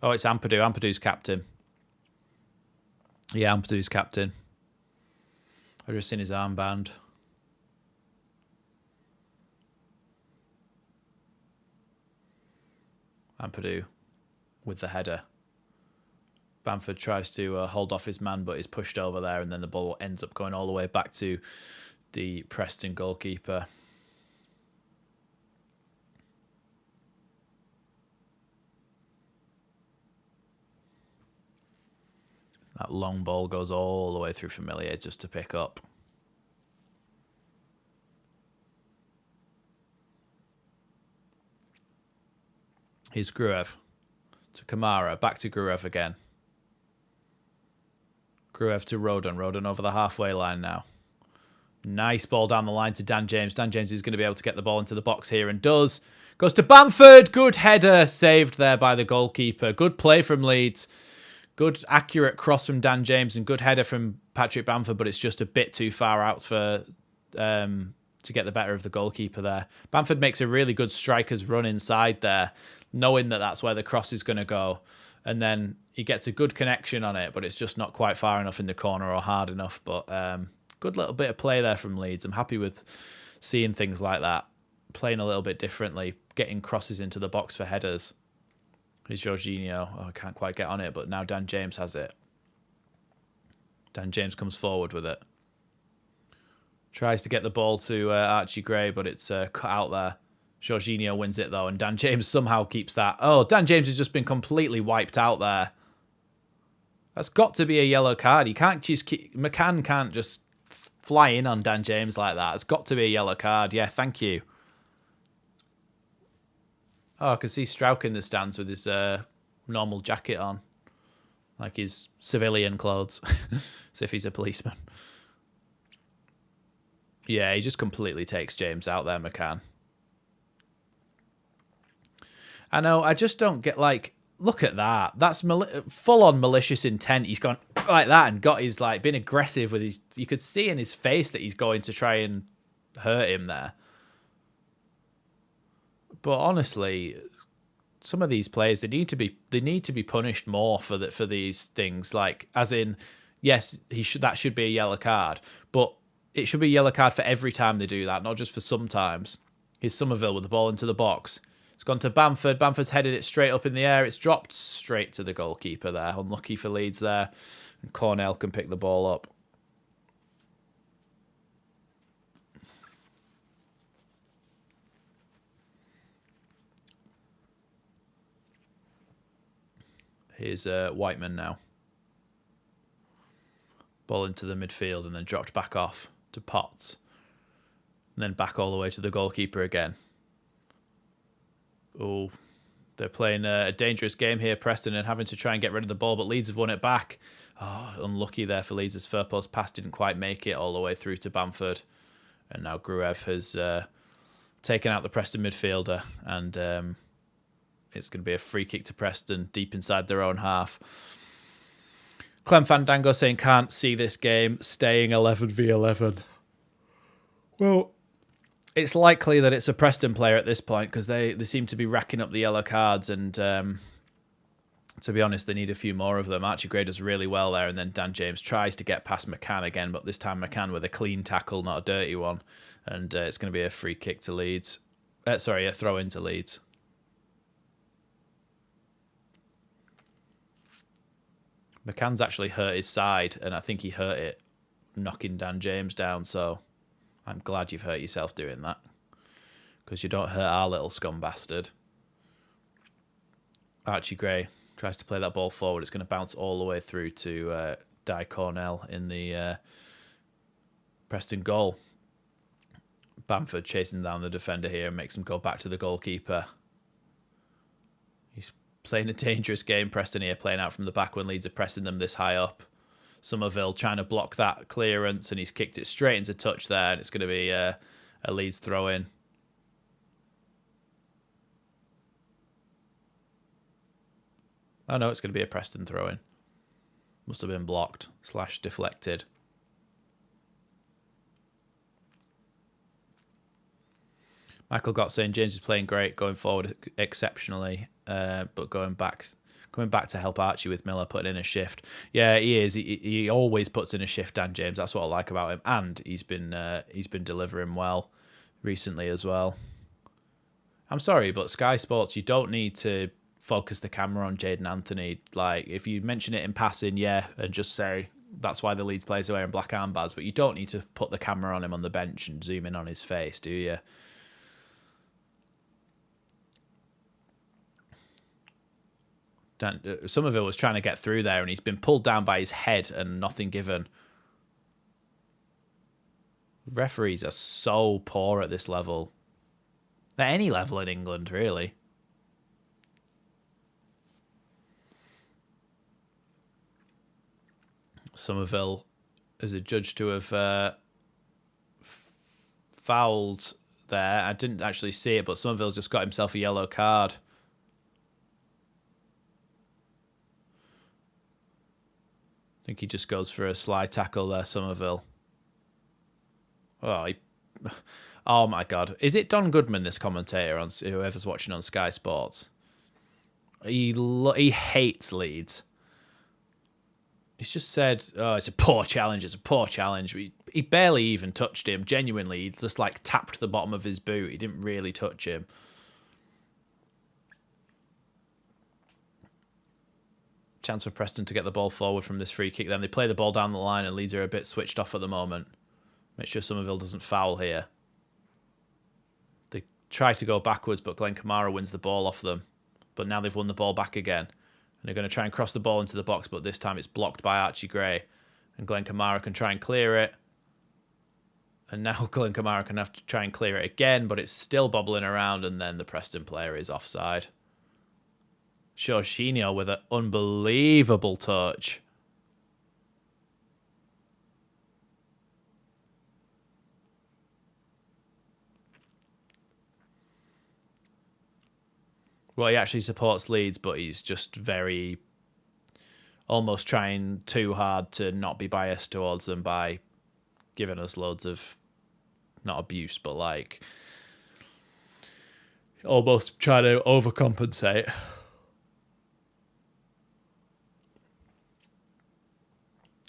Oh, it's Ampadu. Ampadu's captain. Yeah, Ampadu's captain. I've just seen his armband. Ampadu with the header. Bamford tries to hold off his man, but is pushed over there, and then the ball ends up going all the way back to the Preston goalkeeper. That long ball goes all the way through Familier just to pick up. Here's Gruev to Kamara, back to Gruev again. Gruev to Rodon. Rodon over the halfway line now. Nice ball down the line to Dan James. Dan James is going to be able to get the ball into the box here and does. Goes to Bamford. Good header saved there by the goalkeeper. Good play from Leeds. Good accurate cross from Dan James and good header from Patrick Bamford, but it's just a bit too far out for to get the better of the goalkeeper there. Bamford makes a really good striker's run inside there, knowing that that's where the cross is going to go. And then he gets a good connection on it, but it's just not quite far enough in the corner or hard enough. But good little bit of play there from Leeds. I'm happy with seeing things like that, playing a little bit differently, getting crosses into the box for headers. Here's Jorginho. Oh, I can't quite get on it, but now Dan James has it. Dan James comes forward with it. Tries to get the ball to Archie Gray, but it's cut out there. Jorginho wins it, though, and Dan James somehow keeps that. Oh, Dan James has just been completely wiped out there. That's got to be a yellow card. You can't just McCann can't just fly in on Dan James like that. It's got to be a yellow card. Yeah, thank you. Oh, I can see Strauch in the stands with his normal jacket on. Like his civilian clothes. As if he's a policeman. Yeah, he just completely takes James out there, McCann. I know, I just don't get, like, look at that. That's full-on malicious intent. He's gone like that and got his, like, been aggressive with his... You could see in his face that he's going to try and hurt him there. But honestly, some of these players they need to be punished more for these things. Like, as in, yes, that should be a yellow card, but it should be a yellow card for every time they do that, not just for sometimes. Here's Somerville with the ball into the box. It's gone to Bamford. Bamford's headed it straight up in the air. It's dropped straight to the goalkeeper there. Unlucky for Leeds there. And Cornell can pick the ball up. Here's Whiteman now. Ball into the midfield and then dropped back off to Potts. and then back all the way to the goalkeeper again. Oh, they're playing a dangerous game here, Preston, and having to try and get rid of the ball, but Leeds have won it back. Oh, unlucky there for Leeds as far post pass didn't quite make it all the way through to Bamford. And now Gruev has taken out the Preston midfielder, and it's going to be a free kick to Preston deep inside their own half. Clem Fandango saying can't see this game staying 11v11. Well, it's likely that it's a Preston player at this point because they seem to be racking up the yellow cards, and to be honest, they need a few more of them. Archie Gray does really well there, and then Dan James tries to get past McCann again, but this time McCann with a clean tackle, not a dirty one, and it's going to be a free kick to Leeds. A throw into Leeds. McCann's actually hurt his side, and I think he hurt it knocking Dan James down, so I'm glad you've hurt yourself doing that, because you don't hurt our little scum bastard. Archie Gray tries to play that ball forward. It's going to bounce all the way through to Di Cornell in the Preston goal. Bamford chasing down the defender here and makes him go back to the goalkeeper. He's playing a dangerous game, Preston here, playing out from the back when Leeds are pressing them this high up. Somerville trying to block that clearance, and he's kicked it straight into touch there, and it's going to be a Leeds throw-in. Oh no, it's going to be a Preston throw-in. Must have been blocked / deflected. Michael Gott saying James is playing great, going forward exceptionally, but going back to help Archie with Miller putting in a shift. Yeah, he is. He always puts in a shift, Dan James. That's what I like about him, and he's been delivering well recently as well. I'm sorry, but Sky Sports, you don't need to focus the camera on Jaden Anthony. Like, if you mention it in passing, yeah, and just say that's why the Leeds players are wearing black armbands, but you don't need to put the camera on him on the bench and zoom in on his face, do you? Somerville was trying to get through there, and he's been pulled down by his head and nothing given. Referees are so poor at this level. At any level in England, really. Somerville is adjudged to have fouled there. I didn't actually see it, but Somerville's just got himself a yellow card. I think he just goes for a slide tackle there, Somerville. Oh my God. Is it Don Goodman, this commentator, on whoever's watching on Sky Sports? He hates Leeds. He's just said, oh, it's a poor challenge, it's a poor challenge. He barely even touched him, genuinely. He just like tapped the bottom of his boot. He didn't really touch him. Chance for Preston to get the ball forward from this free kick. Then they play the ball down the line, and Leeds are a bit switched off at the moment. Make sure Somerville doesn't foul here. They try to go backwards, but Glenn Kamara wins the ball off them. But now they've won the ball back again. And they're going to try and cross the ball into the box, but this time it's blocked by Archie Gray. And Glenn Kamara can try and clear it. And now Glenn Kamara can have to try and clear it again, but it's still bobbling around, and then the Preston player is offside. Jorginho with an unbelievable touch. Well, he actually supports Leeds, but he's just very almost trying too hard to not be biased towards them by giving us loads of, not abuse, but like almost trying to overcompensate.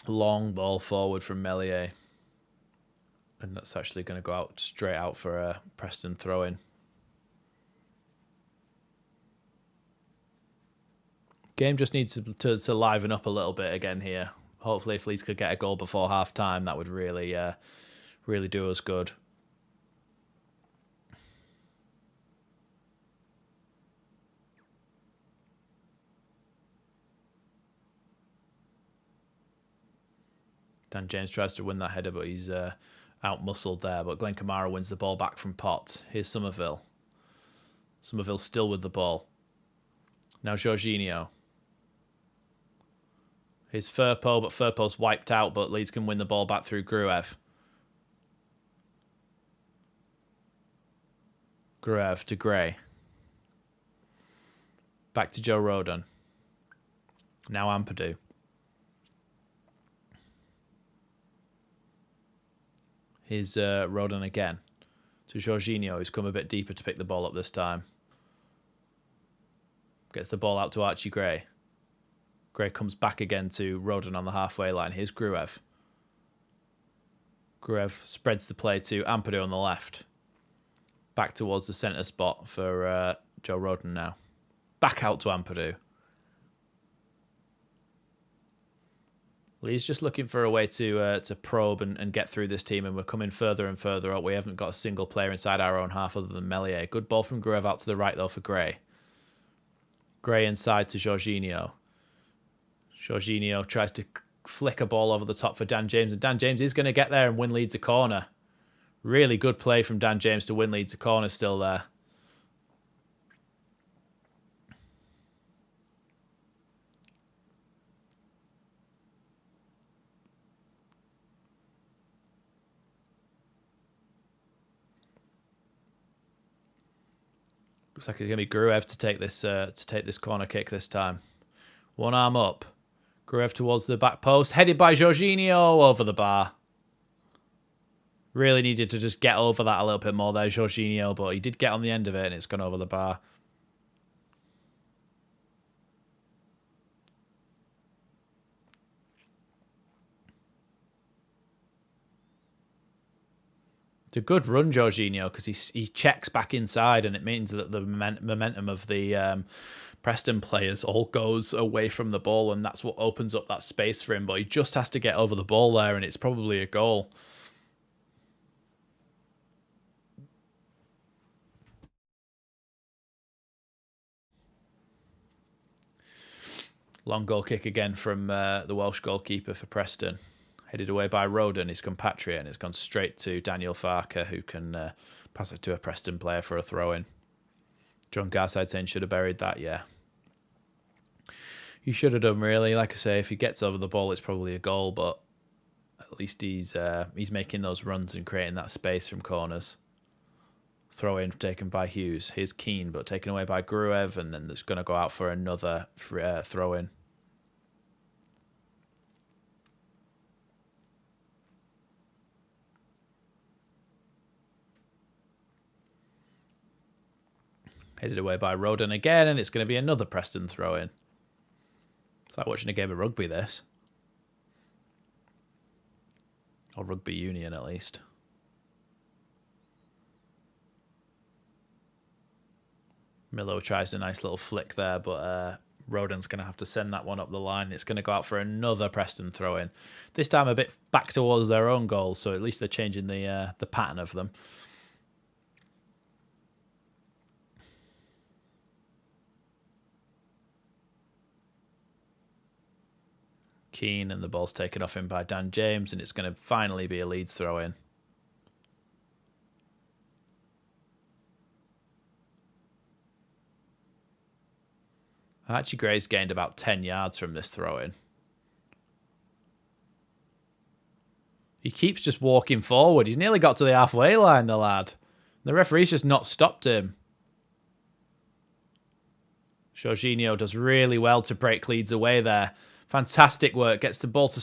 Long ball forward from Meslier. And that's actually going to go out straight out for a Preston throw-in. Game just needs to liven up a little bit again here. Hopefully if Leeds could get a goal before half-time, that would really, really do us good. Dan James tries to win that header, but he's out-muscled there, but Glenn Kamara wins the ball back from Potts. Here's Somerville. Somerville still with the ball. Now Jorginho. Here's Firpo, but Firpo's wiped out, but Leeds can win the ball back through Gruev. Gruev to Gray. Back to Joe Rodon. Now Ampadu. Here's Rodon again. To Jorginho, who's come a bit deeper to pick the ball up this time. Gets the ball out to Archie Gray. Gray comes back again to Rodon on the halfway line. Here's Gruev. Gruev spreads the play to Ampadu on the left. Back towards the centre spot for Joe Rodon now. Back out to Ampadu. Well, he's just looking for a way to probe and get through this team, and we're coming further and further up. We haven't got a single player inside our own half other than Meslier. Good ball from Gruev out to the right, though, for Gray. Gray inside to Jorginho. Jorginho tries to flick a ball over the top for Dan James, and Dan James is going to get there and win Leeds a corner. Really good play from Dan James to win Leeds a corner still there. Looks like it's going to be Gruev to take this corner kick this time. One arm up. Gruev towards the back post. Headed by Jorginho over the bar. Really needed to just get over that a little bit more there, Jorginho, but he did get on the end of it and it's gone over the bar. It's a good run, Jorginho, because he checks back inside, and it means that the momentum of the Preston players all goes away from the ball, and that's what opens up that space for him. But he just has to get over the ball there, and it's probably a goal. Long goal kick again from the Welsh goalkeeper for Preston. Headed away by Rodon, his compatriot, and it's gone straight to Daniel Farker, who can pass it to a Preston player for a throw-in. John Garside saying should have buried that, yeah. He should have done, really. Like I say, if he gets over the ball, it's probably a goal, but at least he's making those runs and creating that space from corners. Throw-in taken by Hughes. Here's Keane, but taken away by Gruev, and then it's going to go out for another throw-in. Headed away by Rodon again, and it's going to be another Preston throw-in. It's like watching a game of rugby, this. Or rugby union, at least. Milo tries a nice little flick there, but Rodon's going to have to send that one up the line. It's going to go out for another Preston throw-in. This time a bit back towards their own goal, so at least they're changing the pattern of them. Keane, and the ball's taken off him by Dan James, and it's going to finally be a Leeds throw-in. Archie Gray's gained about 10 yards from this throw-in. He keeps just walking forward. He's nearly got to the halfway line, the lad. The referee's just not stopped him. Jorginho does really well to break Leeds away there. Fantastic work. Gets the ball to...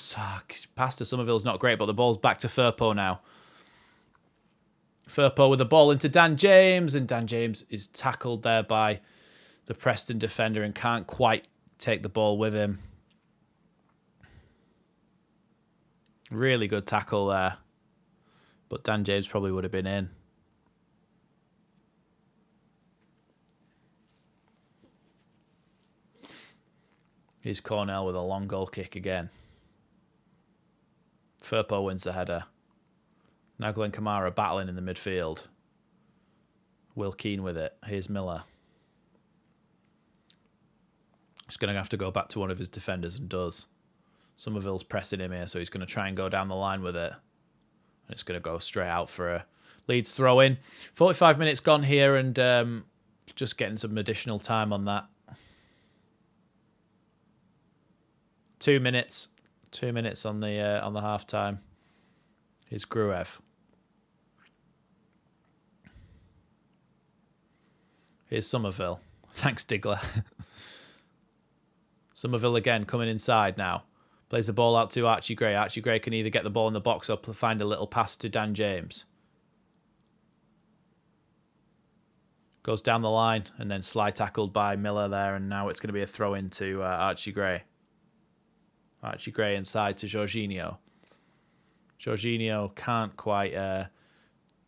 pass to Somerville's not great, but the ball's back to Firpo now. Firpo with the ball into Dan James, and Dan James is tackled there by the Preston defender and can't quite take the ball with him. Really good tackle there. But Dan James probably would have been in. Here's Cornell with a long goal kick again. Firpo wins the header. Now Glenn Kamara battling in the midfield. Will Keane with it. Here's Miller. He's going to have to go back to one of his defenders and does. Somerville's pressing him here, so he's going to try and go down the line with it. And it's going to go straight out for a Leeds throw in. 45 minutes gone here, and just getting some additional time on that. 2 minutes. 2 minutes on the half time. Here's Gruev. Here's Somerville. Thanks, Diggler. Somerville again coming inside now. Plays the ball out to Archie Gray. Archie Gray can either get the ball in the box or find a little pass to Dan James. Goes down the line and then slide tackled by Miller there, and now it's going to be a throw in to Archie Gray. Archie Gray inside to Jorginho. Jorginho can't quite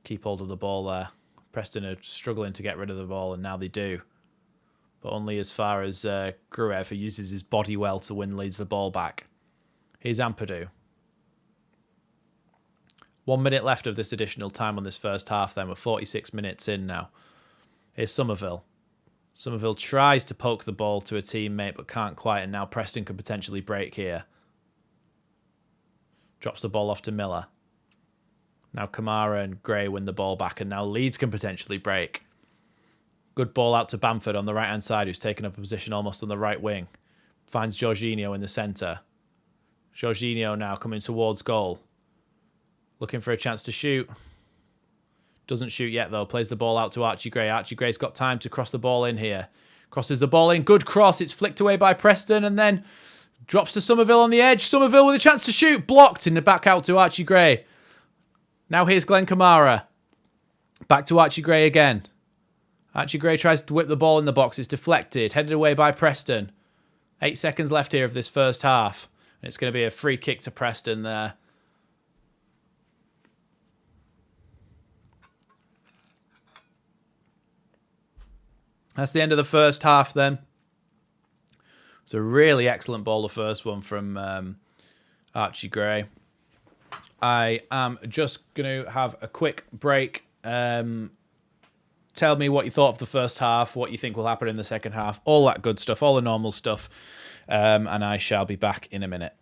keep hold of the ball there. Preston are struggling to get rid of the ball, and now they do. But only as far as Gruev, who uses his body well to win, leads the ball back. Here's Ampadu. 1 minute left of this additional time on this first half then. We're 46 minutes in now. Here's Somerville. Somerville tries to poke the ball to a teammate but can't quite, and now Preston could potentially break here. Drops the ball off to Miller. Now Kamara and Gray win the ball back, and now Leeds can potentially break. Good ball out to Bamford on the right-hand side, who's taken up a position almost on the right wing. Finds Jorginho in the centre. Jorginho now coming towards goal. Looking for a chance to shoot. Doesn't shoot yet, though. Plays the ball out to Archie Gray. Archie Gray's got time to cross the ball in here. Crosses the ball in. Good cross. It's flicked away by Preston, and then drops to Somerville on the edge. Somerville with a chance to shoot. Blocked in the back out to Archie Gray. Now here's Glenn Kamara. Back to Archie Gray again. Archie Gray tries to whip the ball in the box. It's deflected. Headed away by Preston. 8 seconds left here of this first half. And it's going to be a free kick to Preston there. That's the end of the first half then. It's a really excellent ball, the first one from Archie Gray. I am just going to have a quick break. Tell me what you thought of the first half, what you think will happen in the second half, all that good stuff, all the normal stuff. And I shall be back in a minute.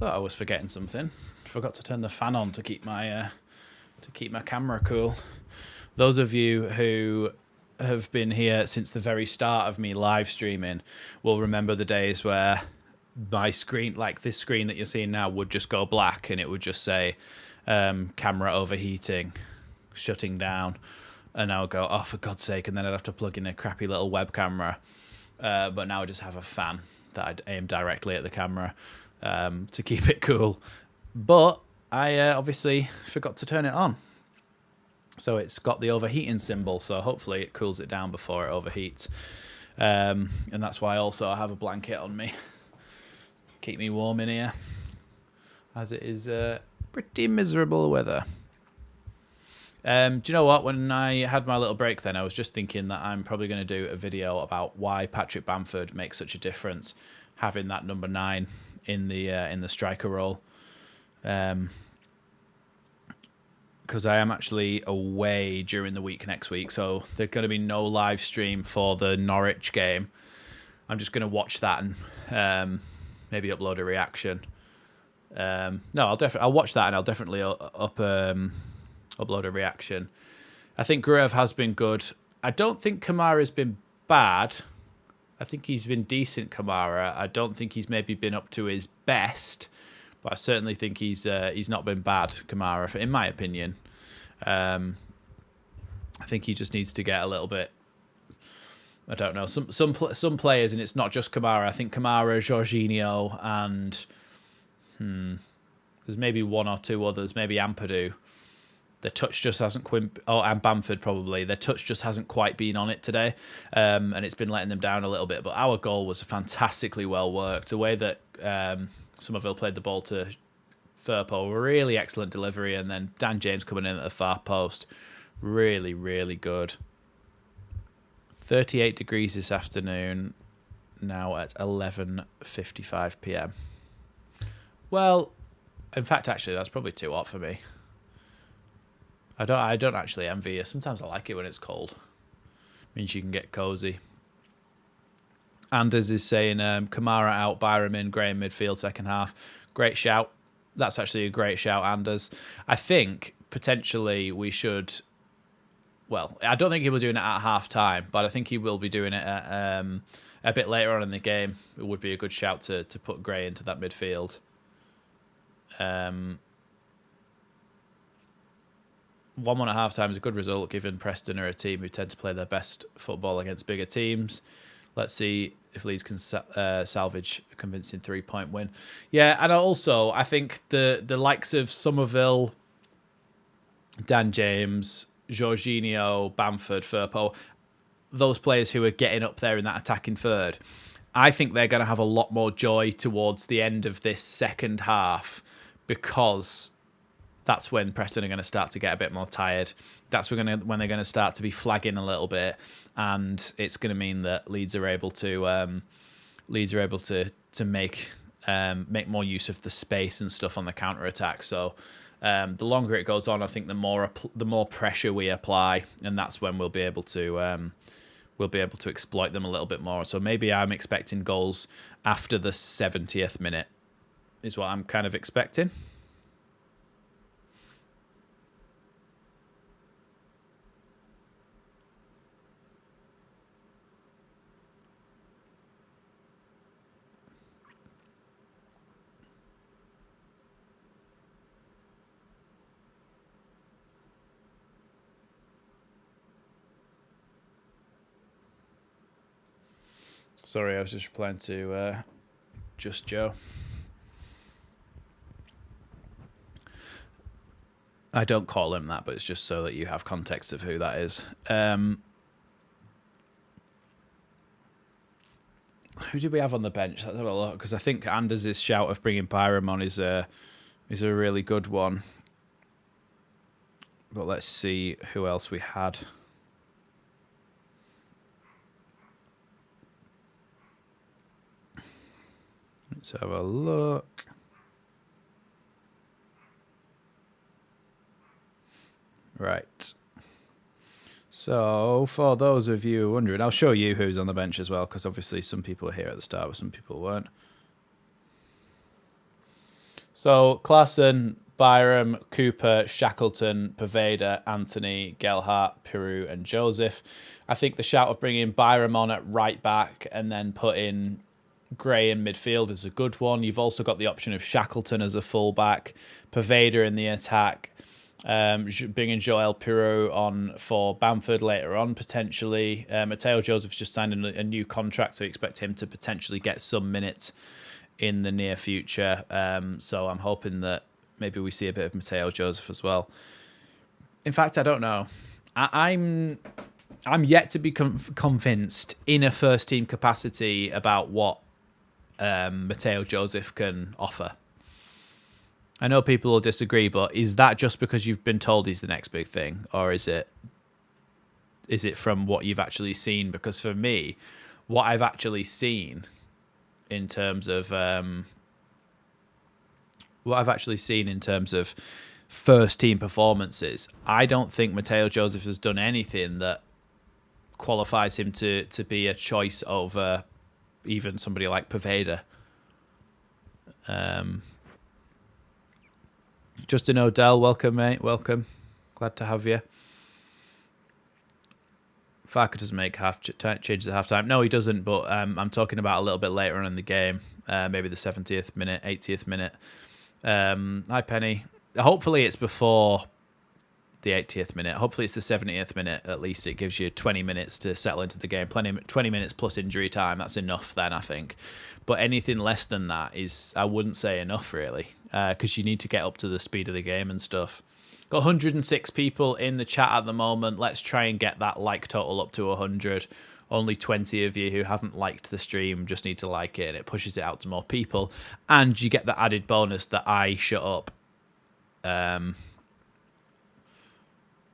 thought I was forgetting something. Forgot to turn the fan on to keep my camera cool. Those of you who have been here since the very start of me live streaming will remember the days where my screen, like this screen that you're seeing now, would just go black and it would just say camera overheating, shutting down, and I would go, oh, for God's sake, and then I'd have to plug in a crappy little web camera. But now I just have a fan that I'd aim directly at the camera to keep it cool. But I obviously forgot to turn it on. So it's got the overheating symbol, so hopefully it cools it down before it overheats. And that's why also I have a blanket on me. Keep me warm in here, as it is pretty miserable weather. Do you know what? When I had my little break then, I was just thinking that I'm probably going to do a video about why Patrick Bamford makes such a difference, having that number 9 in the striker role. Because I am actually away during the week next week, so there's going to be no live stream for the Norwich game. I'm just going to watch that and maybe upload a reaction. No, I'll watch that and I'll definitely upload a reaction. I think Gruev has been good. I don't think Kamara's been bad. I think he's been decent, Kamara. I don't think he's maybe been up to his best. But I certainly think he's not been bad, Kamara, in my opinion. I think he just needs to get a little bit. I don't know, some players, and it's not just Kamara. I think Kamara, Jorginho, and there's maybe one or two others, maybe Ampadu. The touch just hasn't and Bamford probably. Their touch just hasn't quite been on it today, and it's been letting them down a little bit. But our goal was fantastically well worked. The way that Somerville played the ball to Firpo, really excellent delivery, and then Dan James coming in at the far post, really, really good. 38 degrees this afternoon, now at 11:55 p.m. Well, in fact, actually, that's probably too hot for me. I don't actually envy you. Sometimes I like it when it's cold. Means you can get cozy. Anders is saying Kamara out, Byram in, Graham midfield, second half. Great shout. That's actually a great shout, Anders. I think potentially we should... Well, I don't think he was doing it at half time, but I think he will be doing it at, a bit later on in the game. It would be a good shout to put Gray into that midfield. 1-1 at half time is a good result, given Preston are a team who tend to play their best football against bigger teams. Let's see if Leeds can salvage a convincing 3-point win. Yeah, and also I think the likes of Somerville, Dan James, Jorginho, Bamford, Firpo, those players who are getting up there in that attacking third, I think they're going to have a lot more joy towards the end of this second half, because that's when Preston are going to start to get a bit more tired. That's when they're going to start to be flagging a little bit, and it's going to mean that Leeds are able to make more use of the space and stuff on the counter attack. So the longer it goes on, I think the more pressure we apply, and that's when we'll be able to exploit them a little bit more. So maybe I'm expecting goals after the 70th minute, is what I'm kind of expecting. Sorry, I was just replying to Just Joe. I don't call him that, but it's just so that you have context of who that is. Who do we have on the bench? Let's have a look, because I think Anders' shout of bringing Byram on is a really good one. But let's see who else we had. Let's have a look. Right. So, for those of you wondering, I'll show you who's on the bench as well, because obviously some people were here at the start, but some people weren't. So Klassen, Byram, Cooper, Shackleton, Pervader, Anthony, Gelhart, Peru, and Joseph. I think the shout of bringing Byram on at right back and then putting Gray in midfield is a good one. You've also got the option of Shackleton as a fullback, Pervader in the attack, bringing Joel Peru on for Bamford later on potentially. Mateo Joseph's just signed a new contract, so we expect him to potentially get some minutes in the near future. So I'm hoping that maybe we see a bit of Mateo Joseph as well. In fact, I don't know. I'm yet to be convinced in a first team capacity about what Mateo Joseph can offer. I know people will disagree, but is that just because you've been told he's the next big thing, or is it from what you've actually seen? Because for me, what I've actually seen in terms of first team performances, I don't think Mateo Joseph has done anything that qualifies him to be a choice over even somebody like Pervader. Justin O'Dell, welcome, mate. Welcome. Glad to have you. Farker doesn't make changes at half-time. No, he doesn't, but I'm talking about a little bit later on in the game, maybe the 70th minute, 80th minute. Hi, Penny. Hopefully it's before the 80th minute. Hopefully it's the 70th minute. At least it gives you 20 minutes to settle into the game. 20 minutes plus injury time. That's enough then, I think. But anything less than that is, I wouldn't say enough really, because you need to get up to the speed of the game and stuff. Got 106 people in the chat at the moment. Let's try and get that like total up to 100. Only 20 of you who haven't liked the stream just need to like it, and it pushes it out to more people. And you get the added bonus that I shut up.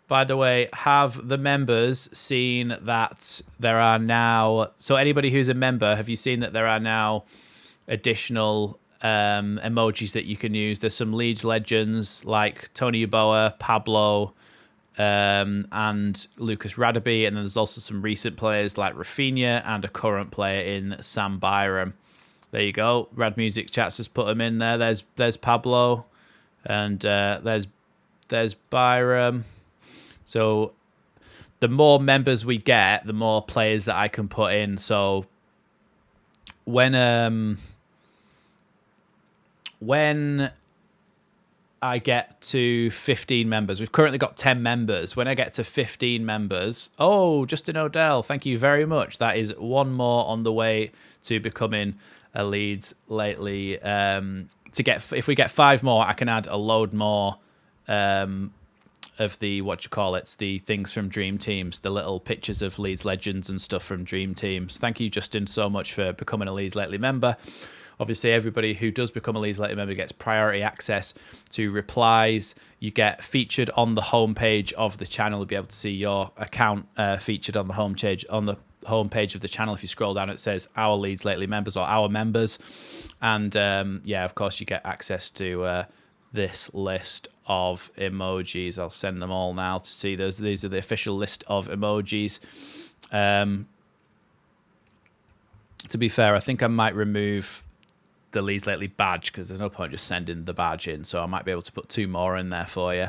By the way, have the members seen that there are now... So anybody who's a member, have you seen that there are now additional emojis that you can use? There's some Leeds legends like Tony Yeboah, Pablo, and Lucas Radaby. And then there's also some recent players like Rafinha and a current player in Sam Byram. There you go. Rad Music Chats has put them in there. There's Pablo, and there's Byram. So the more members we get, the more players that I can put in. So when I get to 15 members, we've currently got 10 members. When I get to 15 members, oh, Justin O'Dell, thank you very much. That is one more on the way to becoming a Leeds Lately. If we get 5 more, I can add a load more of the, the things from Dream Teams, the little pictures of Leeds legends and stuff from Dream Teams. Thank you, Justin, so much for becoming a Leeds Lately member. Obviously, everybody who does become a Leeds Lately member gets priority access to replies. You get featured on the homepage of the channel. You'll be able to see your account featured on the homepage of the channel. If you scroll down, it says our Leeds Lately members or our members. And yeah, of course, you get access to this list of emojis. I'll send them all now to see those. These are the official list of emojis. To be fair, I think I might remove the Leeds Lately badge because there's no point just sending the badge in. So I might be able to put 2 more in there for you.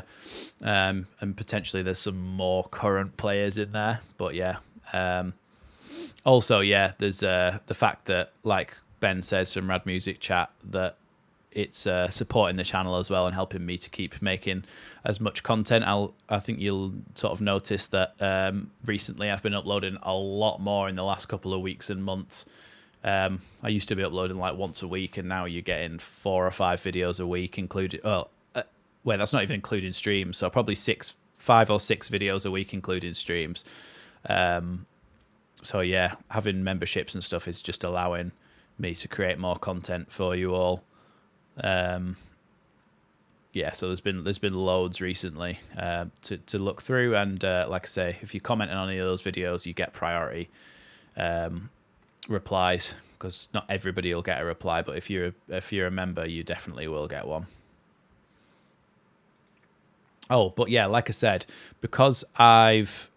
And potentially there's some more current players in there. But yeah. Also, yeah, there's the fact that, like Ben says from Rad Music Chat, that it's supporting the channel as well and helping me to keep making as much content. I think you'll sort of notice that recently I've been uploading a lot more in the last couple of weeks and months. I used to be uploading like once a week, and now you're getting 4 or 5 videos a week, including that's not even including streams. So probably 5 or 6 videos a week, including streams. So yeah, having memberships and stuff is just allowing me to create more content for you all. Yeah, so there's been loads recently to look through, and like I say, if you comment on any of those videos, you get priority replies, because not everybody will get a reply, but if you're a member, you definitely will get one. Oh, but yeah, like I said, because I've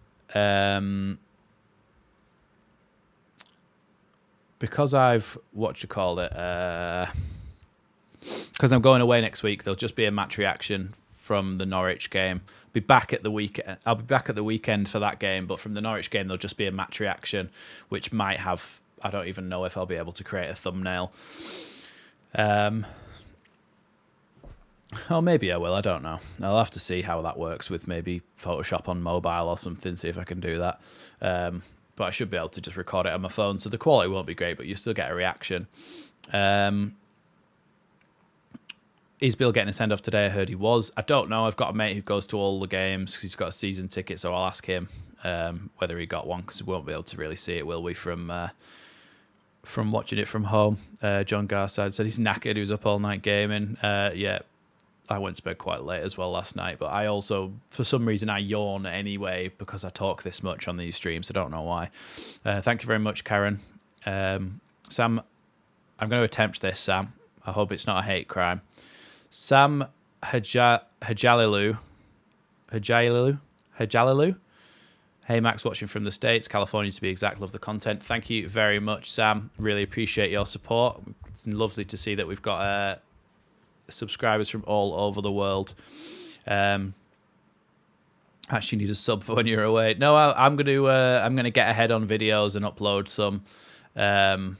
because I'm going away next week, there'll just be a match reaction from the Norwich game. I'll be back at the weekend for that game, but from the Norwich game, there'll just be a match reaction, which might have, I don't even know if I'll be able to create a thumbnail. Oh, maybe I will. I don't know. I'll have to see how that works with maybe Photoshop on mobile or something, see if I can do that. But I should be able to just record it on my phone, so the quality won't be great, but you still get a reaction. Is Bill getting a send-off today? I heard he was. I don't know. I've got a mate who goes to all the games because he's got a season ticket, so I'll ask him whether he got one, because we won't be able to really see it, will we, from watching it from home. John Garside said he's knackered. He was up all night gaming. Yeah, I went to bed quite late as well last night, but I also, for some reason, I yawn anyway because I talk this much on these streams. I don't know why. Thank you very much, Karen. Sam, I'm going to attempt this, Sam. I hope it's not a hate crime. Sam Hajalilu. Hey, Max, watching from the States, California to be exact. Love the content. Thank you very much, Sam. Really appreciate your support. It's lovely to see that we've got subscribers from all over the world. Actually need a sub for when you're away. No, I'm gonna get ahead on videos and upload some. I'm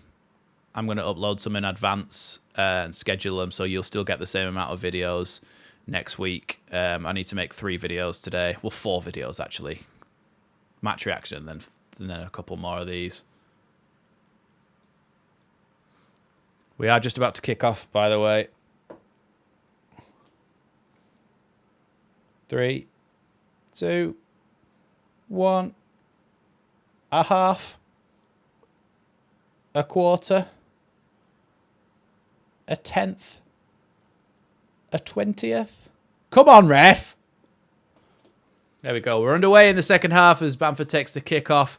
gonna upload some in advance and schedule them, so you'll still get the same amount of videos next week. I need to make 3 videos today. Well, 4 videos actually. Match reaction, and then a couple more of these. We are just about to kick off, by the way. 3, 2, 1. A half. A quarter. A 10th. A 20th. Come on, ref. There we go. We're underway in the second half as Bamford takes the kickoff.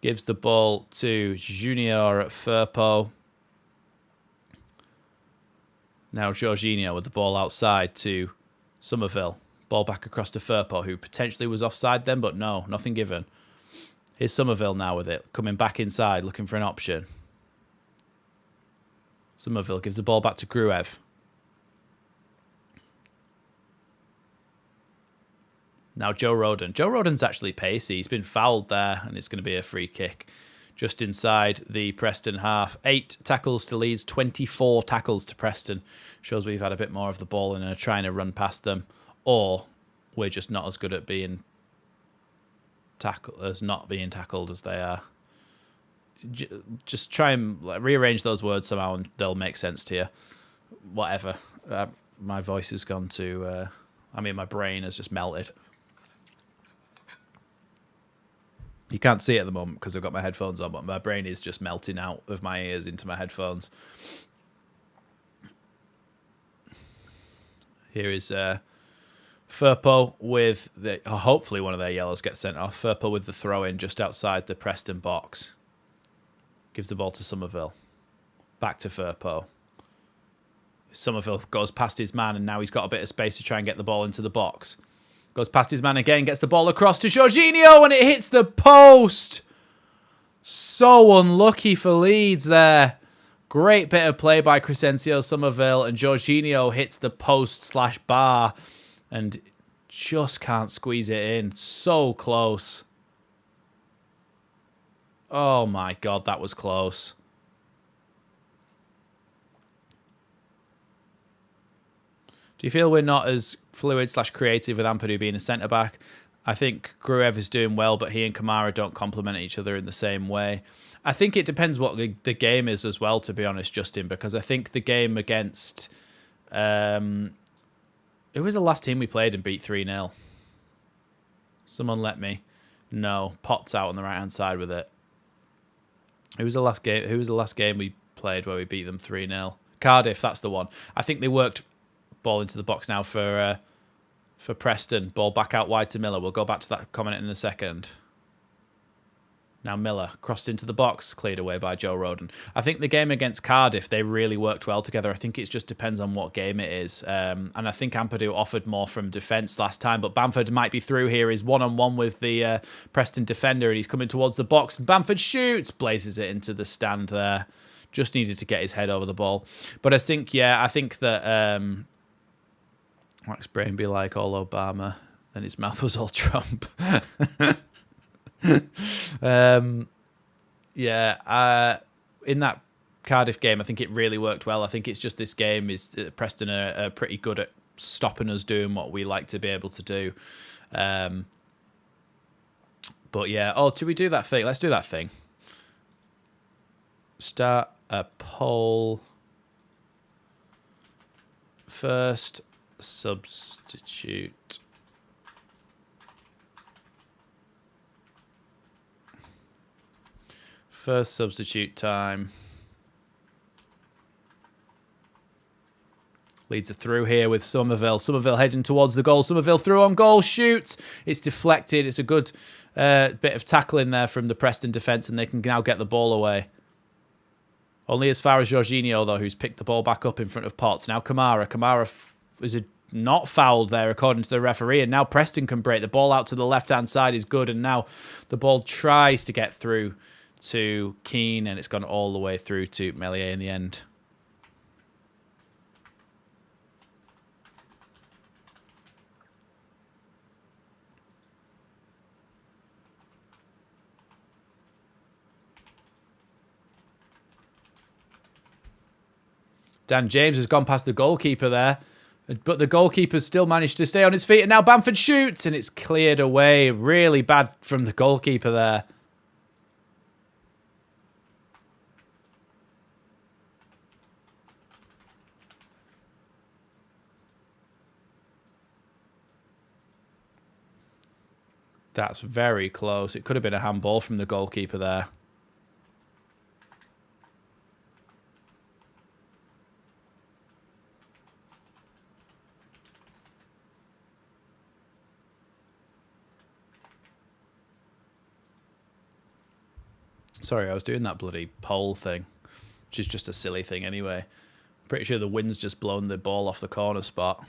Gives the ball to Junior Firpo. Now Jorginho with the ball outside to Somerville. Ball back across to Firpo, who potentially was offside then, but no, nothing given. Here's Somerville now with it. Coming back inside, looking for an option. Somerville gives the ball back to Gruev. Now Joe Rodon. Joe Rodon's actually pacey. He's been fouled there, and it's going to be a free kick. Just inside the Preston half. 8 tackles to Leeds, 24 tackles to Preston. Shows we've had a bit more of the ball and are trying to run past them. Or we're just not as good at being not being tackled as they are. Just try and rearrange those words somehow and they'll make sense to you. Whatever. My voice has gone to... my brain has just melted. You can't see it at the moment because I've got my headphones on, but my brain is just melting out of my ears into my headphones. Here is Firpo with the... hopefully one of their yellows gets sent off. Firpo with the throw-in just outside the Preston box. Gives the ball to Somerville. Back to Firpo. Somerville goes past his man, and now he's got a bit of space to try and get the ball into the box. Goes past his man again, gets the ball across to Jorginho, and it hits the post. So unlucky for Leeds there. Great bit of play by Crescencio Somerville, and Jorginho hits the post/bar and just can't squeeze it in. So close. Oh my God, that was close. Do you feel we're not as fluid/creative with Ampadu being a centre-back? I think Gruev is doing well, but he and Kamara don't complement each other in the same way. I think it depends what the game is as well, to be honest, Justin, because I think the game against... who was the last team we played and beat 3-0? Someone let me know. Potts out on the right-hand side with it. Who was the last game we played where we beat them 3-0? Cardiff, that's the one. I think they worked... Ball into the box now for Preston. Ball back out wide to Miller. We'll go back to that comment in a second. Now Miller crossed into the box, cleared away by Joe Rodon. I think the game against Cardiff, they really worked well together. I think it just depends on what game it is. And I think Ampadu offered more from defence last time, but Bamford might be through here. He's one-on-one with the Preston defender, and he's coming towards the box. And Bamford shoots, blazes it into the stand there. Just needed to get his head over the ball. But I think, yeah, I think that Max Brain be like all Obama, and his mouth was all Trump. In that Cardiff game, I think it really worked well. I think it's just this game is Preston are pretty good at stopping us doing what we like to be able to do. But yeah, should we do that thing? Let's do that thing. Start a poll. First substitute. First substitute time. Leeds are through here with Somerville. Somerville heading towards the goal. Somerville through on goal. Shoots. It's deflected. It's a good bit of tackling there from the Preston defence, and they can now get the ball away. Only as far as Jorginho, though, who's picked the ball back up in front of Potts. Now Kamara. Kamara is not fouled there, according to the referee. And now Preston can break. The ball out to the left-hand side is good. And now the ball tries to get through to Keane, and it's gone all the way through to Meslier in the end. Dan James has gone past the goalkeeper there, but the goalkeeper's still managed to stay on his feet, and now Bamford shoots, and it's cleared away. Really bad from the goalkeeper there. That's very close. It could have been a handball from the goalkeeper there. Sorry, I was doing that bloody pole thing, which is just a silly thing anyway. Pretty sure the wind's just blown the ball off the corner spot.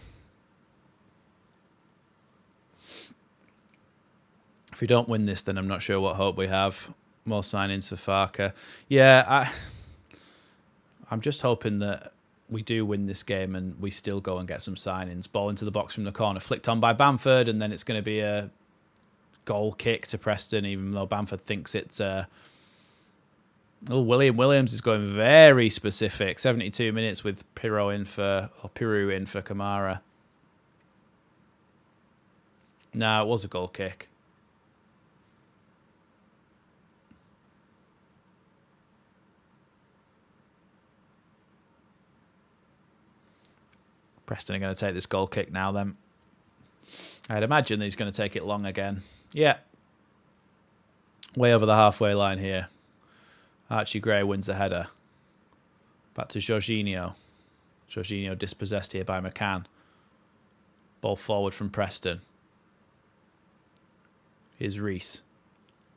If we don't win this, then I'm not sure what hope we have. More signings for Farker. Yeah, I'm just hoping that we do win this game and we still go and get some signings. Ball into the box from the corner, flicked on by Bamford, and then it's going to be a goal kick to Preston, even though Bamford thinks it's... William Williams is going very specific. 72 minutes with Peru in for Kamara. No, it was a goal kick. Preston are going to take this goal kick now then. I'd imagine that he's going to take it long again. Yeah. Way over the halfway line here. Archie Gray wins the header. Back to Jorginho. Jorginho dispossessed here by McCann. Ball forward from Preston. Here's Reese.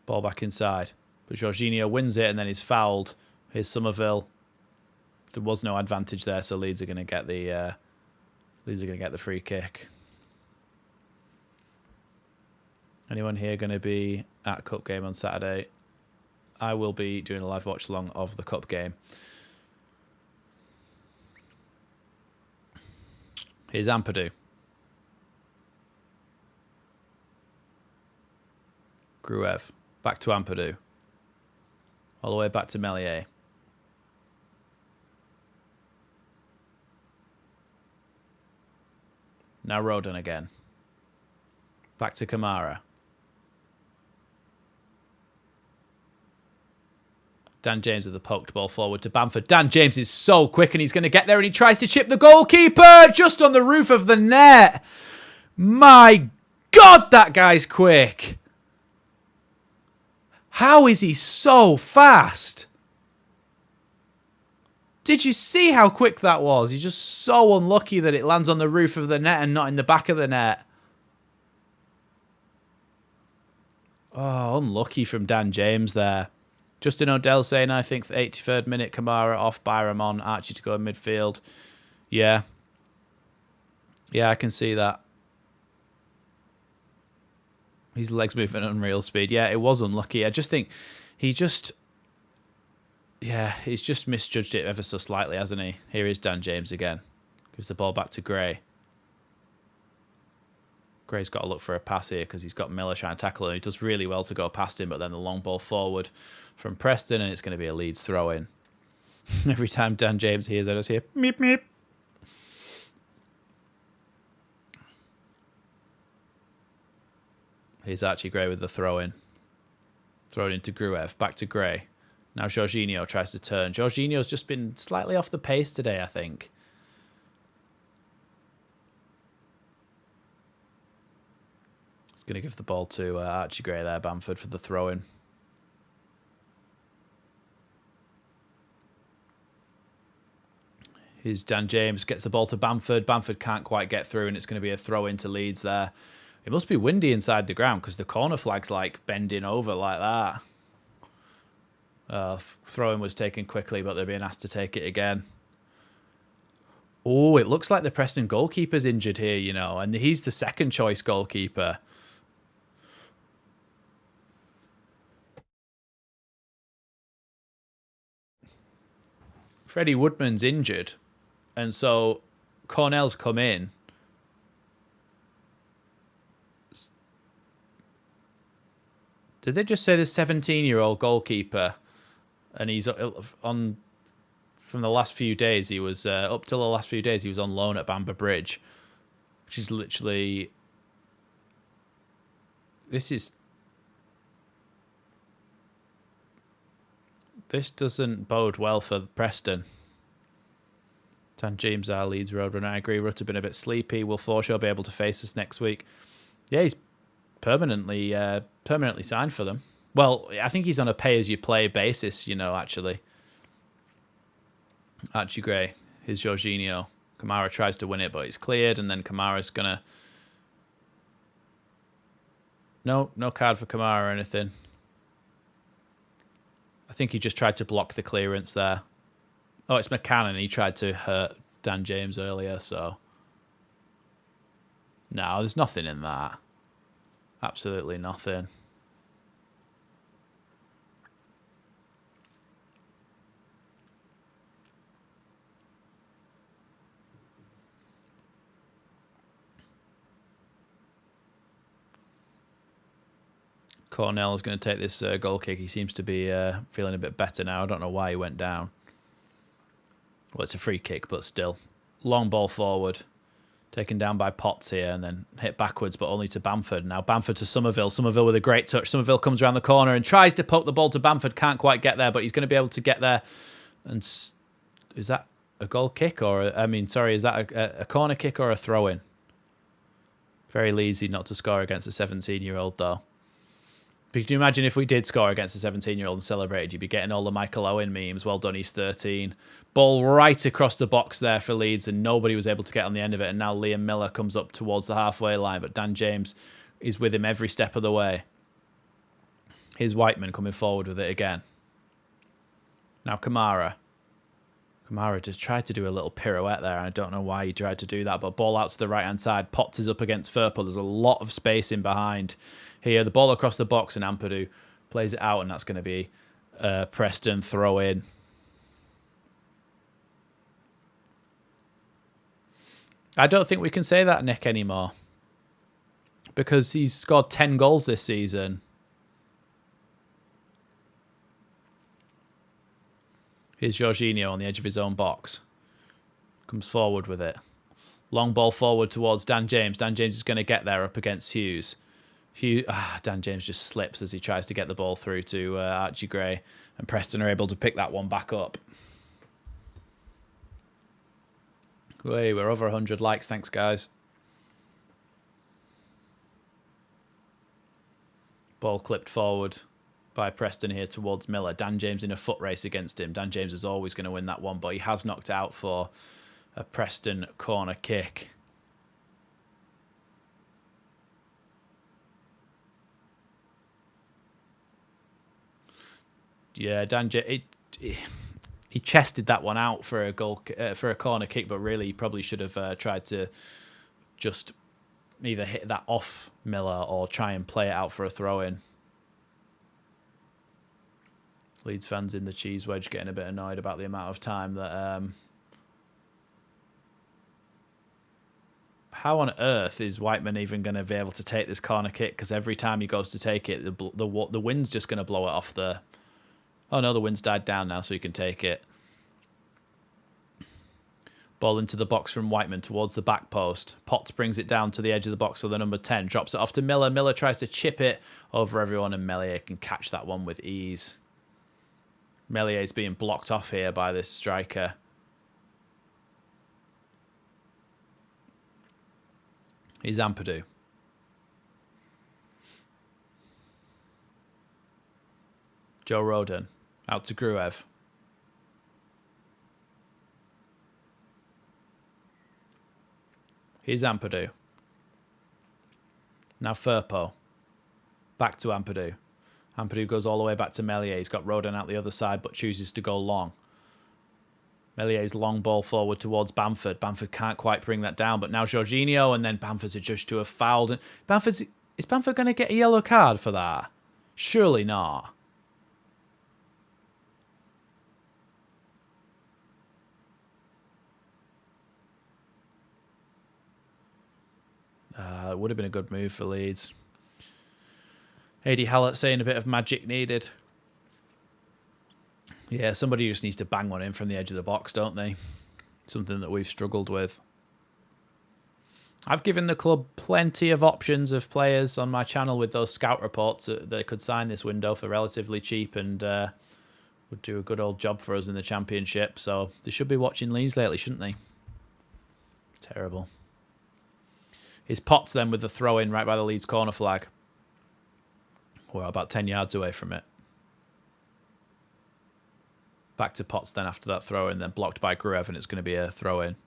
Ball back inside. But Jorginho wins it and then he's fouled. Here's Somerville. There was no advantage there, so Leeds are going to get the free kick. Anyone here going to be at Cup game on Saturday? I will be doing a live watch along of the Cup game. Here's Ampadu. Gruev. Back to Ampadu. All the way back to Meslier. Now Rodon again. Back to Kamara. Dan James with the poked ball forward to Bamford. Dan James is so quick and he's going to get there and he tries to chip the goalkeeper just on the roof of the net. My God, that guy's quick. How is he so fast? Did you see how quick that was? He's just so unlucky that it lands on the roof of the net and not in the back of the net. Oh, unlucky from Dan James there. Justin O'Dell saying, I think the 83rd minute, Kamara off, Byram on, Archie to go in midfield. Yeah. Yeah, I can see that. His legs moving at unreal speed. Yeah, it was unlucky. I just think he just... Yeah, he's just misjudged it ever so slightly, hasn't he? Here is Dan James again. Gives the ball back to Gray. Gray's got to look for a pass here because he's got Miller trying to tackle him. He does really well to go past him, but then the long ball forward from Preston, and it's going to be a Leeds throw-in. Every time Dan James hears, I just hear meep meep. Here's Archie Gray with the throw-in. Thrown into Gruev, back to Gray. Now Jorginho tries to turn. Jorginho's just been slightly off the pace today, I think. He's going to give the ball to Archie Gray there, Bamford, for the throw-in. Here's Dan James, gets the ball to Bamford. Bamford can't quite get through, and it's going to be a throw-in to Leeds there. It must be windy inside the ground because the corner flag's like bending over like that. Throw-in was taken quickly, but they're being asked to take it again. Oh, it looks like the Preston goalkeeper's injured here, you know, and he's the second choice goalkeeper. Freddie Woodman's injured, and so Cornell's come in. Did they just say the 17-year-old goalkeeper? And he's on from the last few days. He was up till the last few days. He was on loan at Bamber Bridge, which is literally. This doesn't bode well for Preston. Dan James, our Leeds roadrunner. I agree. Rutter been a bit sleepy. Will Forshaw be able to face us next week? Yeah, he's permanently signed for them. Well, I think he's on a pay-as-you-play basis, you know, actually. Archie Gray, here's Jorginho. Kamara tries to win it, but it's cleared, and then Kamara's going to... No card for Kamara or anything. I think he just tried to block the clearance there. Oh, it's McCann, and he tried to hurt Dan James earlier, so... No, there's nothing in that. Absolutely nothing. Cornell is going to take this goal kick. He seems to be feeling a bit better now. I don't know why he went down. Well, it's a free kick, but still. Long ball forward. Taken down by Potts here and then hit backwards, but only to Bamford. Now Bamford to Somerville. Somerville with a great touch. Somerville comes around the corner and tries to poke the ball to Bamford. Can't quite get there, but he's going to be able to get there. And is that a goal kick or... is that a corner kick or a throw-in? Very lazy not to score against a 17-year-old, though. But could you imagine if we did score against a 17-year-old and celebrated? You'd be getting all the Michael Owen memes. Well done, he's 13. Ball right across the box there for Leeds, and nobody was able to get on the end of it. And now Liam Miller comes up towards the halfway line, but Dan James is with him every step of the way. Here's Whiteman coming forward with it again. Now Kamara. Kamara just tried to do a little pirouette there, and I don't know why he tried to do that, but ball out to the right-hand side. Potts is up against Firpo. There's a lot of space in behind. Here, the ball across the box, and Ampadu plays it out, and that's going to be Preston throw-in. I don't think we can say that, Nick, anymore, because he's scored 10 goals this season. Here's Jorginho on the edge of his own box. Comes forward with it. Long ball forward towards Dan James. Dan James is going to get there up against Hughes. Dan James just slips as he tries to get the ball through to Archie Gray, and Preston are able to pick that one back up. Hey, we're over 100 likes. Thanks, guys. Ball clipped forward by Preston here towards Miller. Dan James in a foot race against him. Dan James is always going to win that one, but he has knocked out for a Preston corner kick. Yeah, he chested that one out for a corner kick, but really he probably should have tried to just either hit that off Miller or try and play it out for a throw-in. Leeds fans in the cheese wedge getting a bit annoyed about the amount of time that... How on earth is Whiteman even going to be able to take this corner kick? Because every time he goes to take it, the wind's just going to blow it off the... Oh no, the wind's died down now, so he can take it. Ball into the box from Whiteman towards the back post. Potts brings it down to the edge of the box for the number 10. Drops it off to Miller. Miller tries to chip it over everyone, and Meslier can catch that one with ease. Mellier's being blocked off here by this striker. He's Ampadu. Joe Rodon. Out to Gruev. Here's Ampadu. Now Firpo. Back to Ampadu. Ampadu goes all the way back to Meslier. He's got Rodon out the other side, but chooses to go long. Mellier's long ball forward towards Bamford. Bamford can't quite bring that down, but now Jorginho, and then Bamford's adjudged to have fouled. Is Bamford going to get a yellow card for that? Surely not. It would have been a good move for Leeds. A.D. Hallett saying a bit of magic needed. Yeah, somebody just needs to bang one in from the edge of the box, don't they? Something that we've struggled with. I've given the club plenty of options of players on my channel with those scout reports that they could sign this window for relatively cheap and would do a good old job for us in the Championship. So they should be watching Leeds lately, shouldn't they? Terrible. His Potts then with the throw-in right by the Leeds corner flag. We're about 10 yards away from it. Back to Potts then after that throw-in, then blocked by Gruev, and it's going to be a throw-in.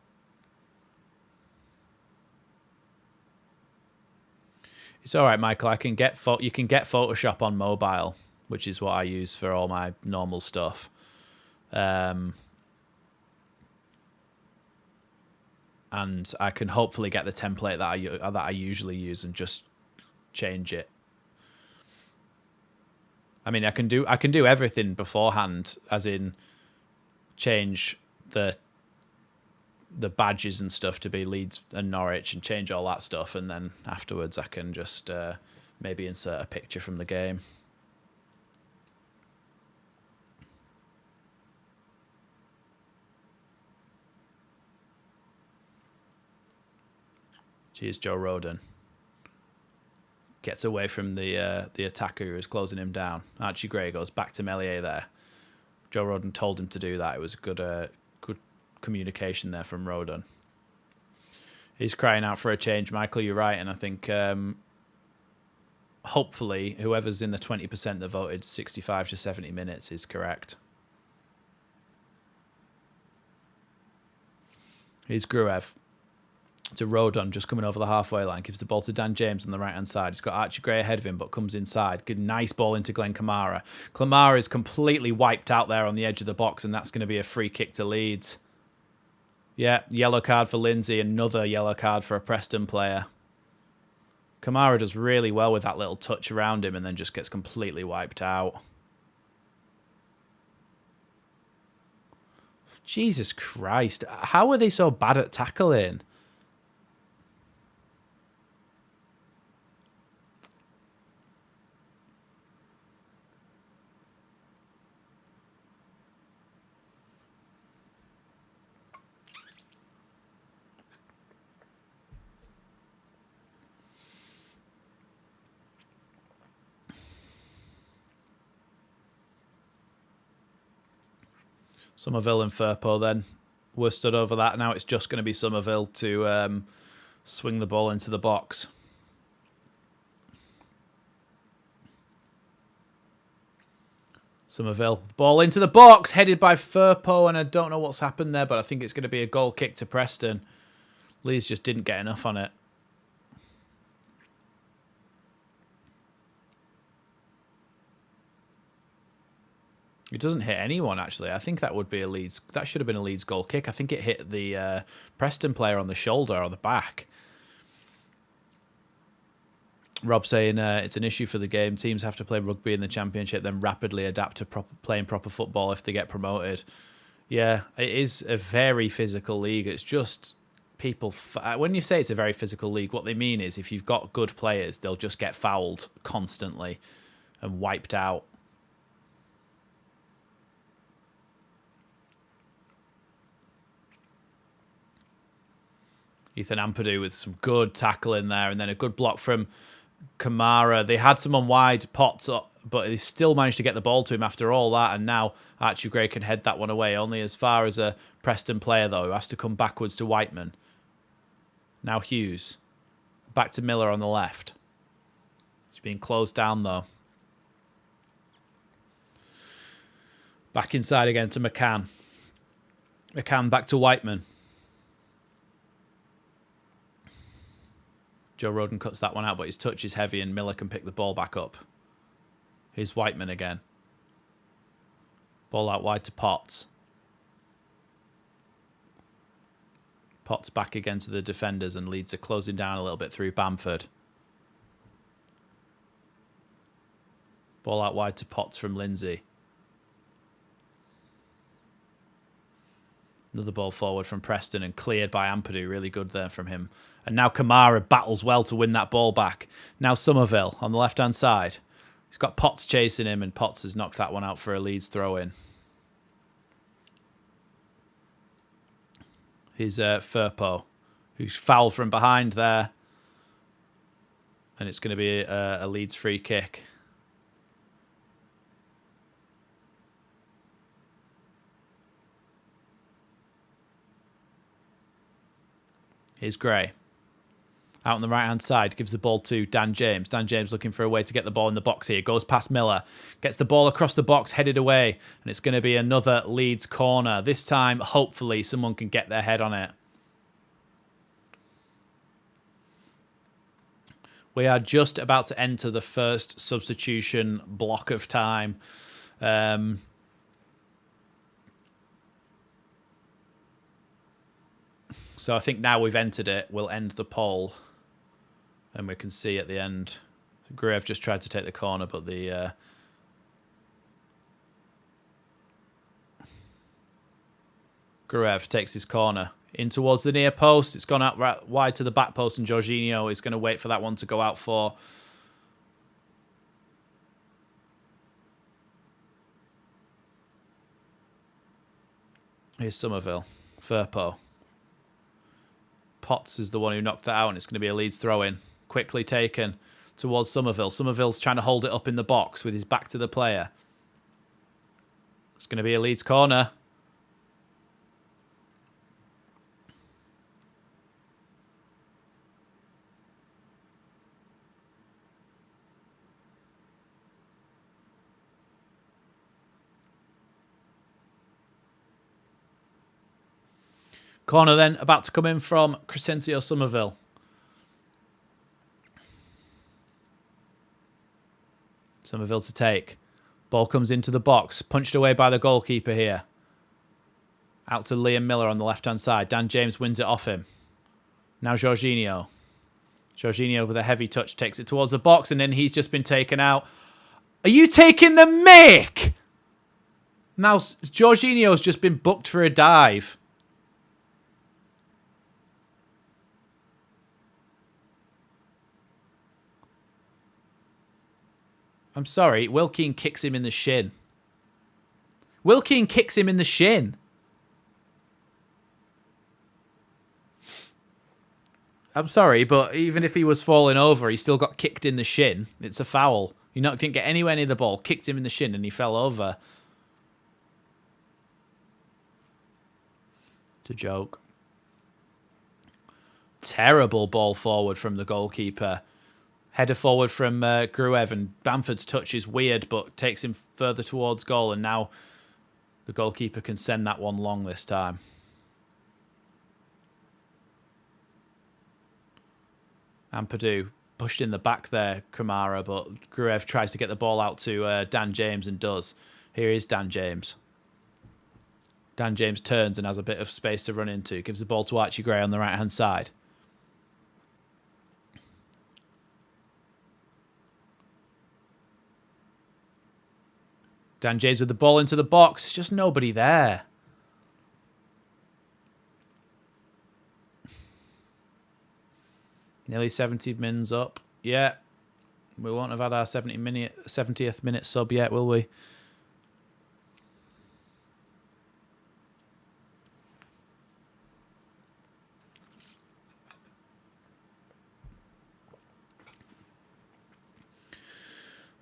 It's all right, Michael. You can get Photoshop on mobile, which is what I use for all my normal stuff. And I can hopefully get the template that I usually use and just change it. I mean, I can do everything beforehand, as in change the badges and stuff to be Leeds and Norwich and change all that stuff, and then afterwards I can just maybe insert a picture from the game. Cheers, Joe Rodon. Gets away from the attacker who is closing him down. Archie Gray goes back to Meslier there. Joe Rodon told him to do that. It was good communication there from Rodon. He's crying out for a change. Michael, you're right. And I think hopefully whoever's in the 20% that voted 65 to 70 minutes is correct. Here's Gruev. To Rodon, just coming over the halfway line, gives the ball to Dan James on the right-hand side. He's got Archie Gray ahead of him, but comes inside. Good, nice ball into Glenn Kamara. Kamara is completely wiped out there on the edge of the box, and that's going to be a free kick to Leeds. Yeah, yellow card for Lindsay, another yellow card for a Preston player. Kamara does really well with that little touch around him and then just gets completely wiped out. Jesus Christ. How are they so bad at tackling? Somerville and Firpo then were stood over that. Now it's just going to be Somerville to swing the ball into the box. Somerville, ball into the box, headed by Firpo, and I don't know what's happened there, but I think it's going to be a goal kick to Preston. Leeds just didn't get enough on it. It doesn't hit anyone, actually. I think that would be a Leeds. That should have been a Leeds goal kick. I think it hit the Preston player on the shoulder or the back. Rob saying it's an issue for the game. Teams have to play rugby in the championship, then rapidly adapt to playing proper football if they get promoted. Yeah, it is a very physical league. It's just people... When you say it's a very physical league, what they mean is if you've got good players, they'll just get fouled constantly and wiped out. Ethan Ampadu with some good tackle in there, and then a good block from Kamara. They had someone wide, Potts, but they still managed to get the ball to him after all that, and now Archie Gray can head that one away, only as far as a Preston player, though, who has to come backwards to Whiteman. Now Hughes. Back to Miller on the left. He's being closed down, though. Back inside again to McCann. McCann back to Whiteman. Joe Roden cuts that one out, but his touch is heavy and Miller can pick the ball back up. Here's Whiteman again. Ball out wide to Potts. Potts back again to the defenders and Leeds are closing down a little bit through Bamford. Ball out wide to Potts from Lindsay. Another ball forward from Preston and cleared by Ampadu. Really good there from him. And now Kamara battles well to win that ball back. Now Somerville on the left-hand side. He's got Potts chasing him and Potts has knocked that one out for a Leeds throw-in. Here's Firpo, who's fouled from behind there. And it's going to be a Leeds free kick. Here's Gray. Out on the right-hand side, gives the ball to Dan James. Dan James looking for a way to get the ball in the box here. Goes past Miller. Gets the ball across the box, headed away. And it's going to be another Leeds corner. This time, hopefully, someone can get their head on it. We are just about to enter the first substitution block of time. So I think now we've entered it, we'll end the poll. And we can see at the end, Gruev just tried to take the corner, but the... Gruev takes his corner in towards the near post. It's gone out right wide to the back post, and Jorginho is going to wait for that one to go out for. Here's Somerville. Firpo. Potts is the one who knocked that out, and it's going to be a Leeds throw-in. Quickly taken towards Somerville. Somerville's trying to hold it up in the box with his back to the player. It's going to be a Leeds corner. Corner then about to come in from Crescencio Somerville. Somerville to take. Ball comes into the box. Punched away by the goalkeeper here. Out to Liam Miller on the left-hand side. Dan James wins it off him. Now Jorginho. Jorginho with a heavy touch takes it towards the box and then he's just been taken out. Are you taking the mick? Now Jorginho's just been booked for a dive. I'm sorry, Wilkeen kicks him in the shin. Wilkeen kicks him in the shin. I'm sorry, but even if he was falling over, he still got kicked in the shin. It's a foul. He didn't get anywhere near the ball, kicked him in the shin, and he fell over. It's a joke. Terrible ball forward from the goalkeeper. Header forward from Gruev, and Bamford's touch is weird, but takes him further towards goal, and now the goalkeeper can send that one long this time. Ampadu pushed in the back there, Kamara, but Gruev tries to get the ball out to Dan James and does. Here is Dan James. Dan James turns and has a bit of space to run into. Gives the ball to Archie Gray on the right-hand side. Dan James with the ball into the box. There's just nobody there. Nearly 70 mins up. Yeah. We won't have had our 70th minute sub yet, will we?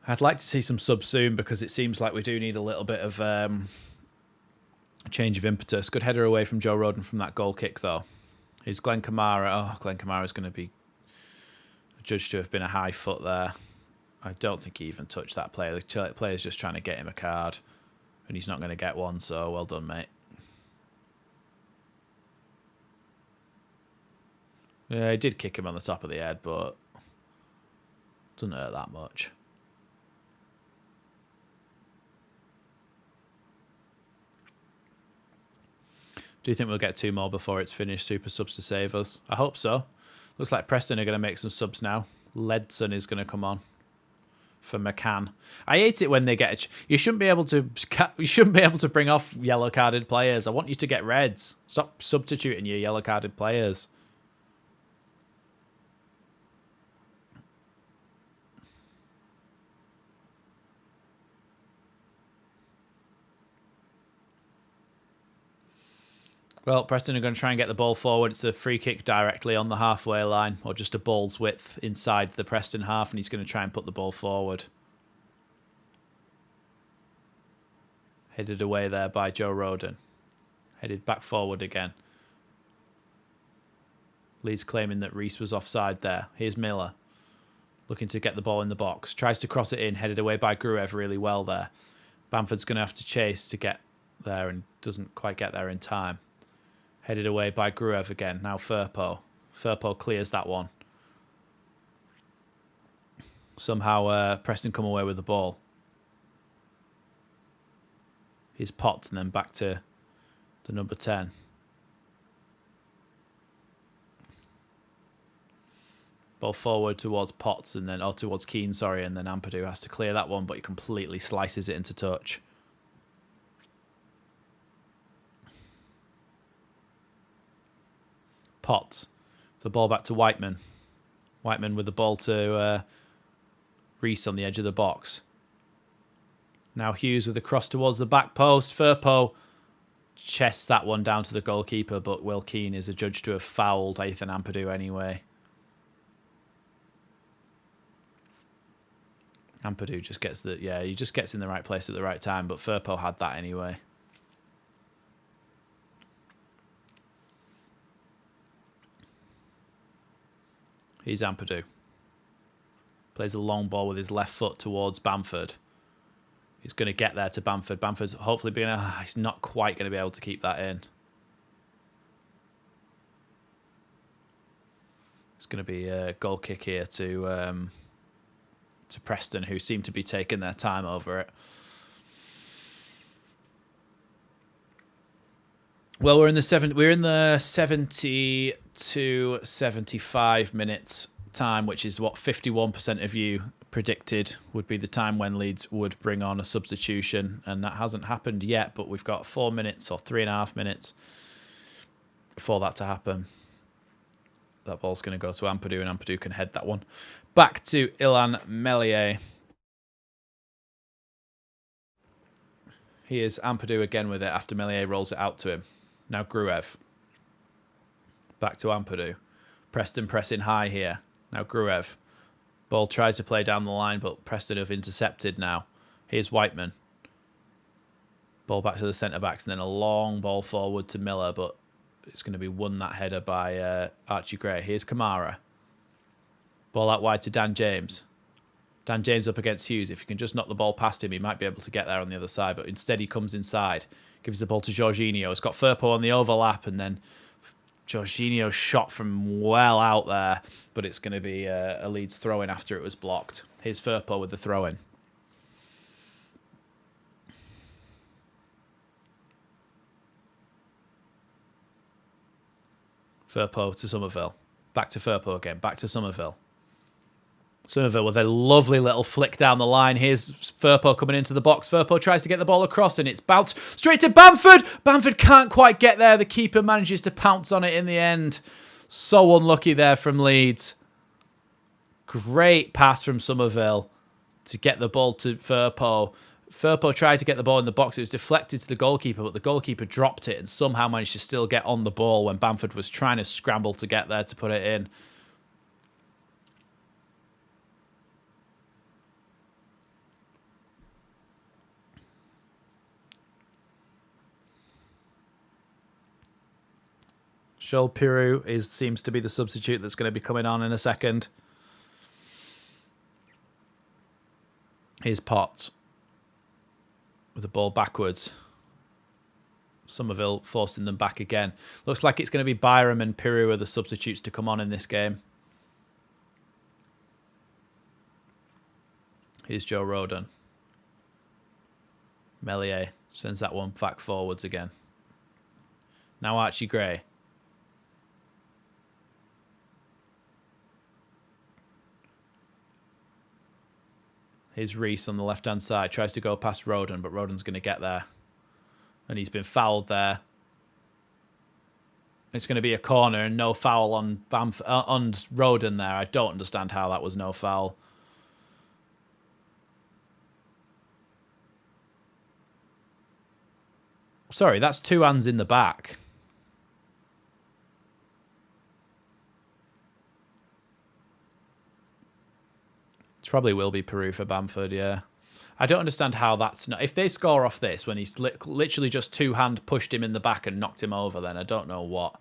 I'd like to see some subs soon because it seems like we do need a little bit of a change of impetus. Good header away from Joe Rodon from that goal kick, though. Is Glenn Kamara. Oh, Glenn Kamara is going to be judged to have been a high foot there. I don't think he even touched that player. The player's just trying to get him a card, and he's not going to get one, so well done, mate. Yeah, he did kick him on the top of the head, but doesn't hurt that much. Do you think we'll get 2 more before it's finished? Super subs to save us? I hope so. Looks like Preston are going to make some subs now. Ledson is going to come on for McCann. I hate it when they get you shouldn't be able to bring off yellow carded players. I want you to get reds. Stop substituting your yellow carded players. Well, Preston are going to try and get the ball forward. It's a free kick directly on the halfway line, or just a ball's width inside the Preston half, and he's going to try and put the ball forward. Headed away there by Joe Rodon. Headed back forward again. Leeds claiming that Reese was offside there. Here's Miller. Looking to get the ball in the box. Tries to cross it in. Headed away by Gruev really well there. Bamford's going to have to chase to get there and doesn't quite get there in time. Headed away by Gruev again. Now Firpo. Firpo clears that one. Somehow Preston come away with the ball. Here's Potts and then back to the number 10. Ball forward towards Potts and then, or towards Keane, sorry, and then Ampadu has to clear that one, but he completely slices it into touch. Potts. The ball back to Whiteman. Whiteman with the ball to Reese on the edge of the box. Now Hughes with a cross towards the back post. Firpo chests that one down to the goalkeeper, but Will Keane is adjudged to have fouled Ethan Ampadu anyway. Ampadu just gets he just gets in the right place at the right time, but Firpo had that anyway. Here's Ampadu. Plays a long ball with his left foot towards Bamford. He's going to get there to Bamford. Bamford's hopefully being he's not quite going to be able to keep that in. It's going to be a goal kick here to Preston, who seem to be taking their time over it. Well, we're in the 70 to 75 minutes time, which is what 51% of you predicted would be the time when Leeds would bring on a substitution, and that hasn't happened yet, but we've got 4 minutes or 3.5 minutes for that to happen. That ball's going to go to Ampadu, and Ampadu can head that one back to Illan Meslier. Here's Ampadu again with it after Meslier rolls it out to him. Now Gruev. Back to Ampadu. Preston pressing high here. Now Gruev. Ball tries to play down the line, but Preston have intercepted now. Here's Whiteman. Ball back to the centre-backs, and then a long ball forward to Miller, but it's going to be won, that header, by Archie Gray. Here's Kamara. Ball out wide to Dan James. Dan James up against Hughes. If you can just knock the ball past him, he might be able to get there on the other side, but instead he comes inside. Gives the ball to Jorginho. It's got Firpo on the overlap, and then Jorginho shot from well out there, but it's going to be a Leeds throw-in after it was blocked. Here's Firpo with the throw-in. Firpo to Somerville. Back to Firpo again. Back to Somerville. Somerville with a lovely little flick down the line. Here's Firpo coming into the box. Firpo tries to get the ball across and it's bounced straight to Bamford. Bamford can't quite get there. The keeper manages to pounce on it in the end. So unlucky there from Leeds. Great pass from Somerville to get the ball to Firpo. Firpo tried to get the ball in the box. It was deflected to the goalkeeper, but the goalkeeper dropped it and somehow managed to still get on the ball when Bamford was trying to scramble to get there to put it in. Joel Piroux seems to be the substitute that's going to be coming on in a second. Here's Potts with the ball backwards. Somerville forcing them back again. Looks like it's going to be Byram and Piroux are the substitutes to come on in this game. Here's Joe Rodon. Meslier sends that one back forwards again. Now Archie Gray. Here's Reese on the left-hand side. Tries to go past Rodon, but Rodon's going to get there. And he's been fouled there. It's going to be a corner and no foul on Rodon there. I don't understand how that was no foul. Sorry, that's two hands in the back. It probably will be Piroux for Bamford, yeah. I don't understand how that's not... If they score off this when he's literally just two-hand pushed him in the back and knocked him over, then I don't know what.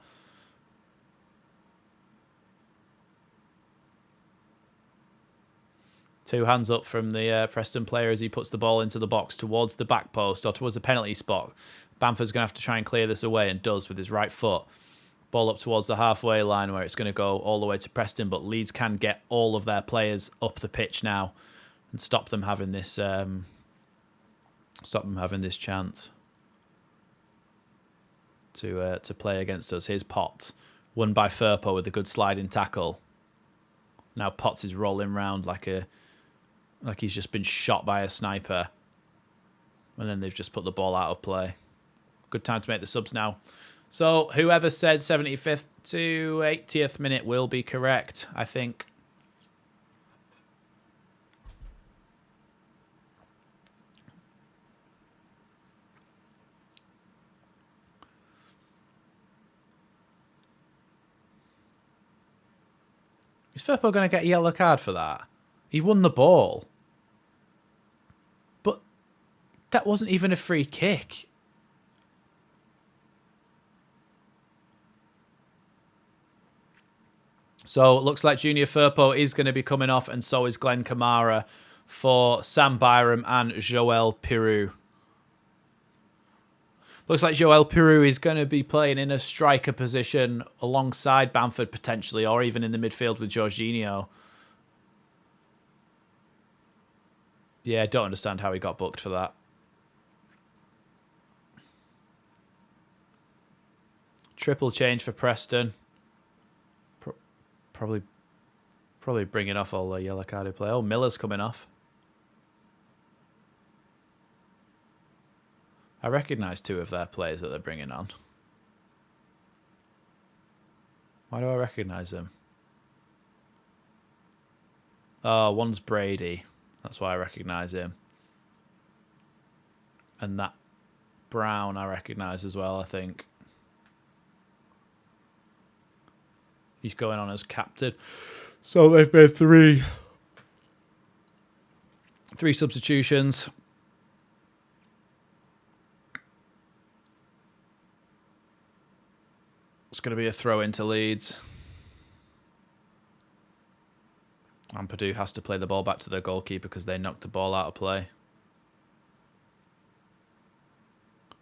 Two hands up from the Preston player as he puts the ball into the box towards the back post or towards the penalty spot. Bamford's going to have to try and clear this away and does with his right foot. Ball up towards the halfway line where it's going to go all the way to Preston, but Leeds can get all of their players up the pitch now and stop them having this chance to play against us. Here's Potts, won by Firpo with a good sliding tackle. Now Potts is rolling round like he's just been shot by a sniper, and then they've just put the ball out of play. Good time to make the subs now. So whoever said 75th to 80th minute will be correct, I think. Is Firpo going to get a yellow card for that? He won the ball. But that wasn't even a free kick. So it looks like Junior Firpo is going to be coming off, and so is Glenn Kamara for Sam Byram and Joel Piroux. Looks like Joel Piroux is going to be playing in a striker position alongside Bamford potentially, or even in the midfield with Jorginho. Yeah, I don't understand how he got booked for that. Triple change for Preston. Probably bringing off all the yellow carded play. Oh, Miller's coming off. I recognise two of their players that they're bringing on. Why do I recognise them? Oh, one's Brady. That's why I recognise him. And that Brown I recognise as well, I think. He's going on as captain. So they've made three substitutions. It's going to be a throw into Leeds. And Purdue has to play the ball back to their goalkeeper because they knocked the ball out of play.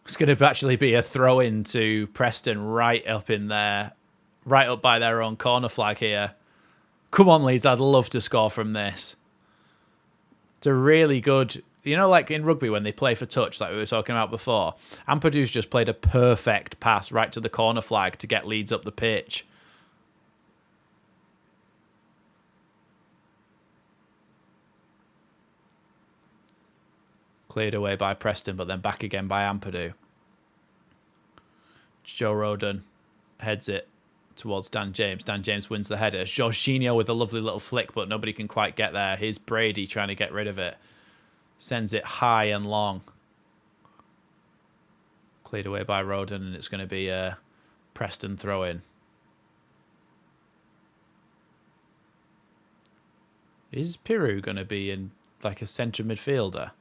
It's going to actually be a throw into Preston right up in there. Right up by their own corner flag here. Come on, Leeds. I'd love to score from this. It's a really good... You know, like in rugby when they play for touch, like we were talking about before? Ampadu's just played a perfect pass right to the corner flag to get Leeds up the pitch. Cleared away by Preston, but then back again by Ampadu. Joe Rodon heads it towards Dan James. Dan James wins the header. Jorginho with a lovely little flick, but nobody can quite get there. Here's Brady trying to get rid of it. Sends it high and long. Cleared away by Rodon, and it's going to be a Preston throw-in. Is Piru going to be in like a centre midfielder?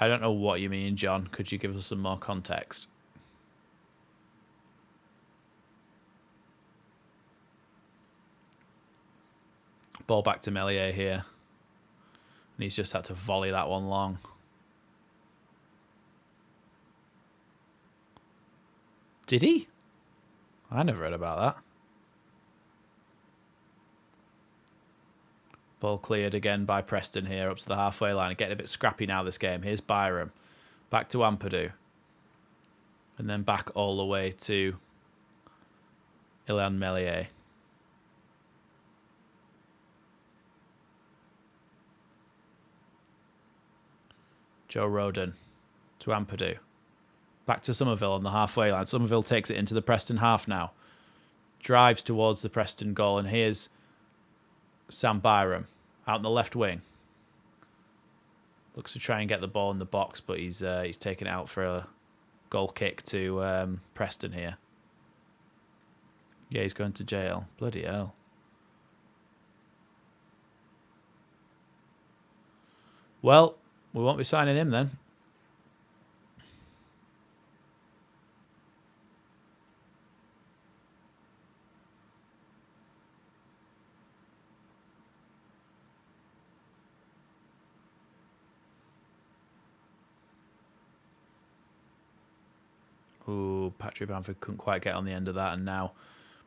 I don't know what you mean, John. Could you give us some more context? Ball back to Melier here. And he's just had to volley that one long. Did he? I never read about that. Ball cleared again by Preston here up to the halfway line. Getting a bit scrappy now this game. Here's Byram. Back to Ampadu. And then back all the way to Illan Melier. Joe Rodon to Ampadu. Back to Somerville on the halfway line. Somerville takes it into the Preston half now. Drives towards the Preston goal. And here's Sam Byram out in the left wing. Looks to try and get the ball in the box, but he's taken it out for a goal kick to Preston here. Yeah, he's going to jail. Bloody hell. Well, we won't be signing him then. Ooh, Patrick Bamford couldn't quite get on the end of that, and now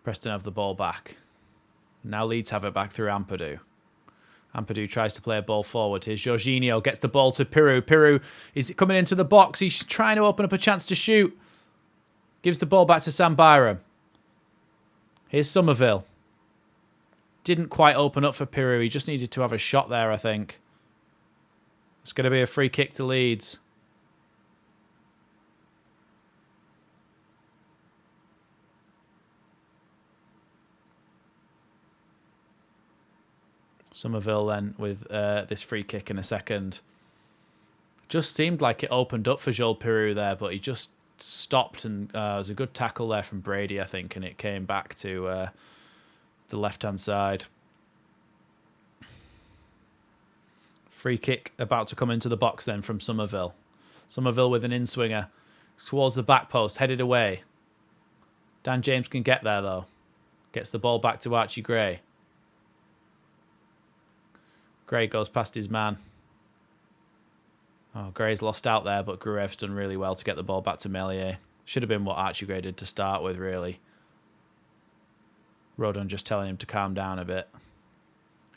Preston have the ball back. Now Leeds have it back through Ampadu. Ampadu tries to play a ball forward. Here's Jorginho, gets the ball to Piru. Piru is coming into the box. He's trying to open up a chance to shoot. Gives the ball back to Sam Byram. Here's Somerville. Didn't quite open up for Piru. He just needed to have a shot there, I think. It's going to be a free kick to Leeds. Somerville then with this free kick in a second. Just seemed like it opened up for Joel Piru there, but he just stopped, and it was a good tackle there from Brady, I think, and it came back to the left-hand side. Free kick about to come into the box then from Somerville. Somerville with an in-swinger towards the back post, headed away. Dan James can get there, though. Gets the ball back to Archie Gray. Gray goes past his man. Oh, Gray's lost out there, but Gruev's done really well to get the ball back to Melier. Should have been what Archie Gray did to start with, really. Rodon just telling him to calm down a bit.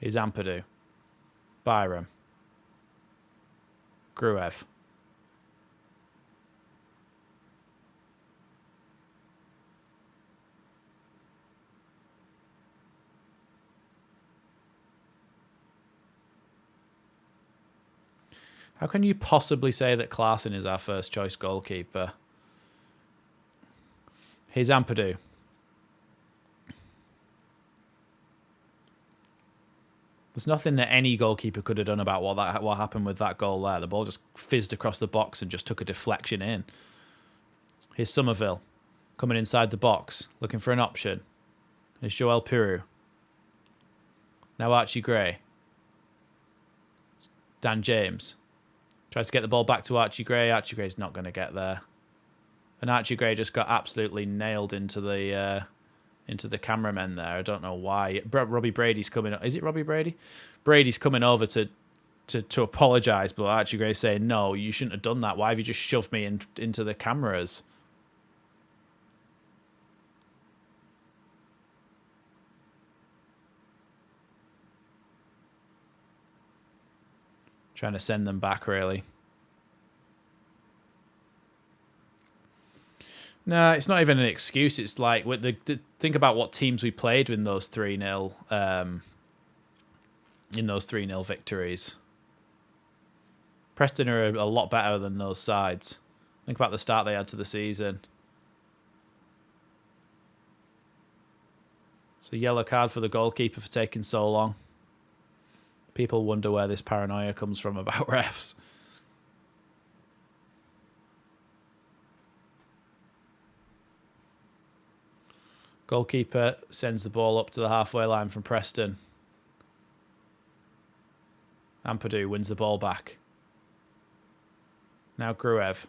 Here's Ampadu. Byram. Gruev. How can you possibly say that Klaassen is our first choice goalkeeper? Here's Ampadu. There's nothing that any goalkeeper could have done about what happened with that goal there. The ball just fizzed across the box and just took a deflection in. Here's Somerville coming inside the box, looking for an option. Here's Joel Piru. Now Archie Gray. Dan James. Tries to get the ball back to Archie Gray. Archie Gray's not going to get there. And Archie Gray just got absolutely nailed into the cameramen there. I don't know why. Robbie Brady's coming. Is it Robbie Brady? Brady's coming over to apologise, but Archie Gray's saying, no, you shouldn't have done that. Why have you just shoved me into the cameras? Trying to send them back, really. No, it's not even an excuse. It's like with think about what teams we played in those 3-0 victories. Preston are a lot better than those sides. Think about the start they had to the season. So yellow card for the goalkeeper for taking so long. People wonder where this paranoia comes from about refs. Goalkeeper sends the ball up to the halfway line from Preston. Ampadu wins the ball back. Now Gruev.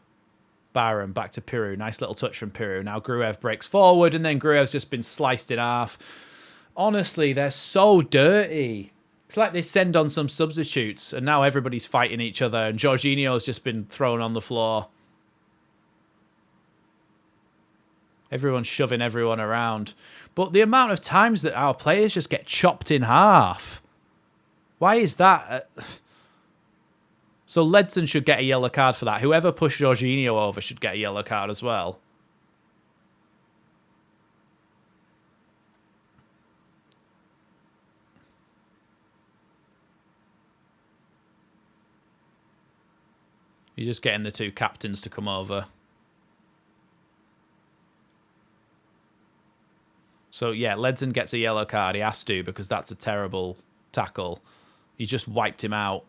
Byram back to Piru. Nice little touch from Piru. Now Gruev breaks forward, and then Gruev's just been sliced in half. Honestly, they're so dirty. It's like they send on some substitutes, and now everybody's fighting each other, and Jorginho's just been thrown on the floor. Everyone's shoving everyone around. But the amount of times that our players just get chopped in half. Why is that? So Ledson should get a yellow card for that. Whoever pushed Jorginho over should get a yellow card as well. You're just getting the two captains to come over. So, yeah, Ledson gets a yellow card. He has to, because that's a terrible tackle. You just wiped him out.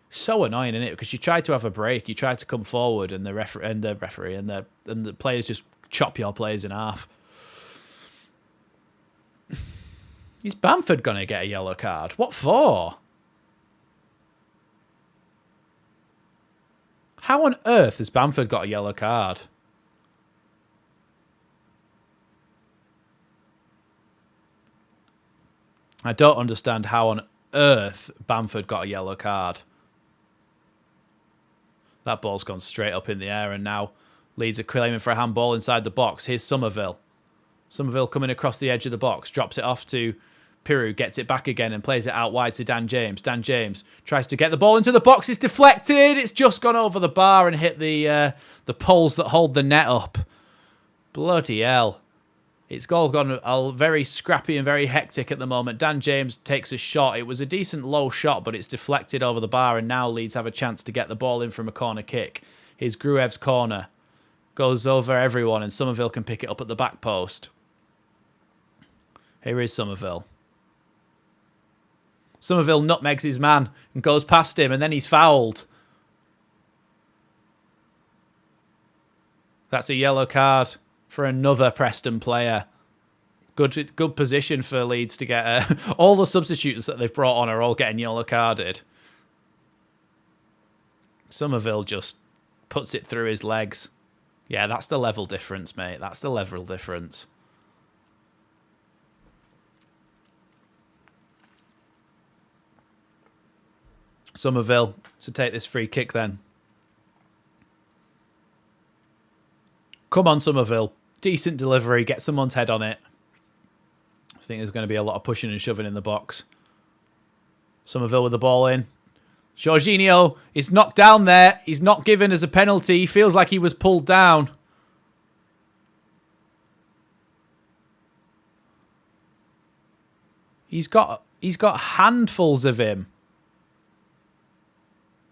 So annoying, isn't it? Because you try to have a break. You try to come forward, and the referee and the players just chop your players in half. Is Bamford going to get a yellow card? What for? How on earth has Bamford got a yellow card? I don't understand how on earth Bamford got a yellow card. That ball's gone straight up in the air, and now Leeds are claiming for a handball inside the box. Here's Somerville. Somerville coming across the edge of the box, drops it off to Piru, gets it back again and plays it out wide to Dan James. Dan James tries to get the ball into the box. It's deflected. It's just gone over the bar and hit the poles that hold the net up. Bloody hell. It's all gone very scrappy and very hectic at the moment. Dan James takes a shot. It was a decent low shot, but it's deflected over the bar, and now Leeds have a chance to get the ball in from a corner kick. Here's Gruev's corner. Goes over everyone, and Somerville can pick it up at the back post. Here is Somerville. Somerville nutmegs his man and goes past him, and then he's fouled. That's a yellow card for another Preston player. Good position for Leeds to get... all the substitutes that they've brought on are all getting yellow carded. Somerville just puts it through his legs. Yeah, that's the level difference, mate. That's the level difference. Somerville to take this free kick then. Come on, Somerville. Decent delivery. Get someone's head on it. I think there's going to be a lot of pushing and shoving in the box. Somerville with the ball in. Jorginho is knocked down there. He's not given as a penalty. He feels like he was pulled down. He's got handfuls of him.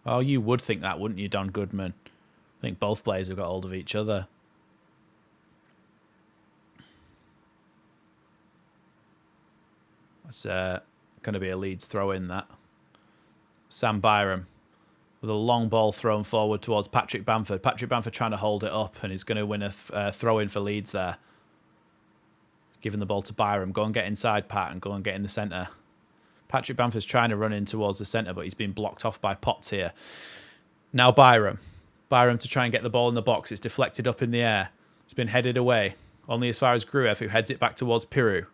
Oh, you would think that, wouldn't you, Don Goodman? I think both players have got hold of each other. That's going to be a Leeds throw-in, that. Sam Byram with a long ball thrown forward towards Patrick Bamford. Patrick Bamford trying to hold it up, and he's going to win a throw-in for Leeds there. Giving the ball to Byram. Go and get inside, Pat, and go and get in the centre. Patrick Bamford's trying to run in towards the centre, but he's been blocked off by Potts here. Now Byram. Byram to try and get the ball in the box. It's deflected up in the air. It's been headed away. Only as far as Gruev, who heads it back towards Piru.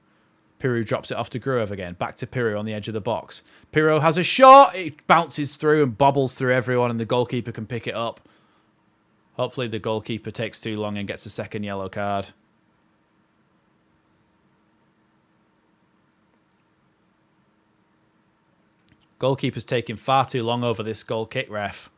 Piru drops it off to Gruev again. Back to Piru on the edge of the box. Piru has a shot. It bounces through and bobbles through everyone, and the goalkeeper can pick it up. Hopefully the goalkeeper takes too long and gets a second yellow card. Goalkeeper's taking far too long over this goal kick, ref.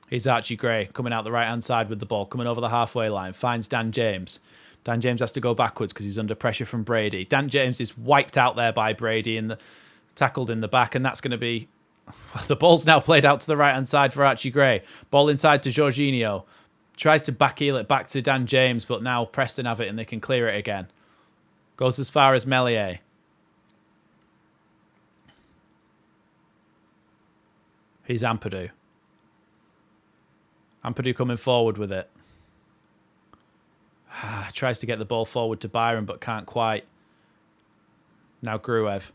Here's Archie Gray coming out the right-hand side with the ball, coming over the halfway line, finds Dan James. Dan James has to go backwards because he's under pressure from Brady. Dan James is wiped out there by Brady and tackled in the back, and that's going to be... The ball's now played out to the right-hand side for Archie Gray. Ball inside to Jorginho. Tries to backheel it back to Dan James, but now Preston have it and they can clear it again. Goes as far as Meslier. Here's Ampadu. Ampadu coming forward with it. Tries to get the ball forward to Byron, but can't quite. Now Gruev.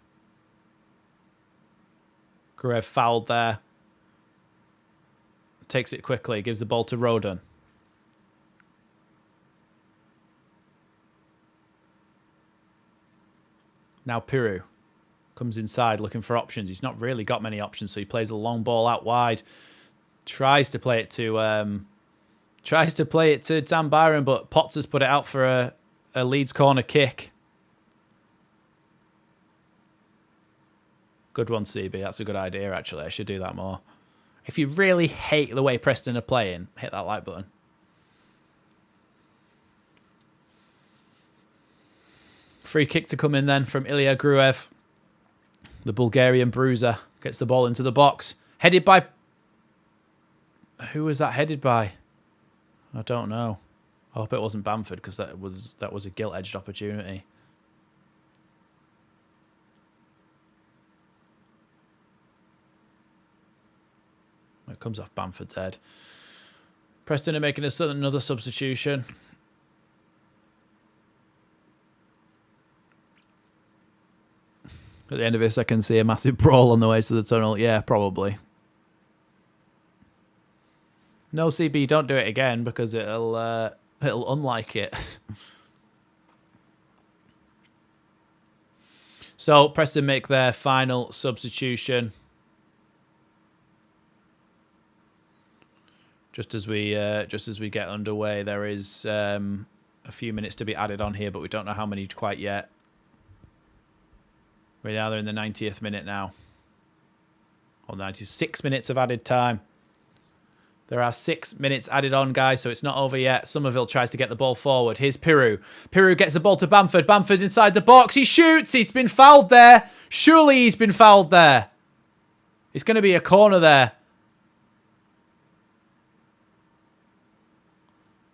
Gruev fouled there. Takes it quickly. Gives the ball to Rodon. Now Piru comes inside looking for options. He's not really got many options, so he plays a long ball out wide. Tries to play it to Dan Byron, but Potts has put it out for a Leeds corner kick. Good one, CB. That's a good idea, actually. I should do that more. If you really hate the way Preston are playing, hit that like button. Free kick to come in then from Ilya Gruev. The Bulgarian bruiser gets the ball into the box. Headed by... Who was that headed by? I don't know. I hope it wasn't Bamford because that was a gilt-edged opportunity. It comes off Bamford's head. Preston are making another substitution. At the end of this, I can see a massive brawl on the way to the tunnel. Yeah, probably. No, CB, don't do it again because it'll unlike it. So Preston make their final substitution. Just as we get underway, there is a few minutes to be added on here, but we don't know how many quite yet. We're now in the 90th minute now. Or 96 minutes of added time. There are 6 minutes added on, guys, so it's not over yet. Somerville tries to get the ball forward. Here's Piru. Piru gets the ball to Bamford. Bamford inside the box. He shoots. He's been fouled there. Surely he's been fouled there. It's going to be a corner there.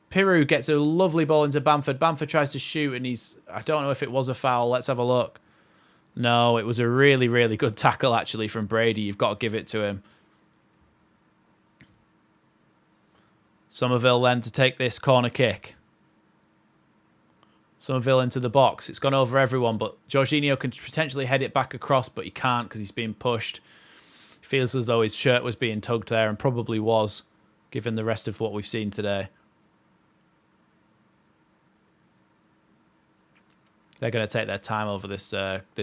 Piru gets a lovely ball into Bamford. Bamford tries to shoot, and I don't know if it was a foul. Let's have a look. No, it was a really, really good tackle, actually, from Brady. You've got to give it to him. Somerville then to take this corner kick. Somerville into the box. It's gone over everyone, but Jorginho can potentially head it back across, but he can't because he's being pushed. He feels as though his shirt was being tugged there, and probably was, given the rest of what we've seen today. They're going to take their time over this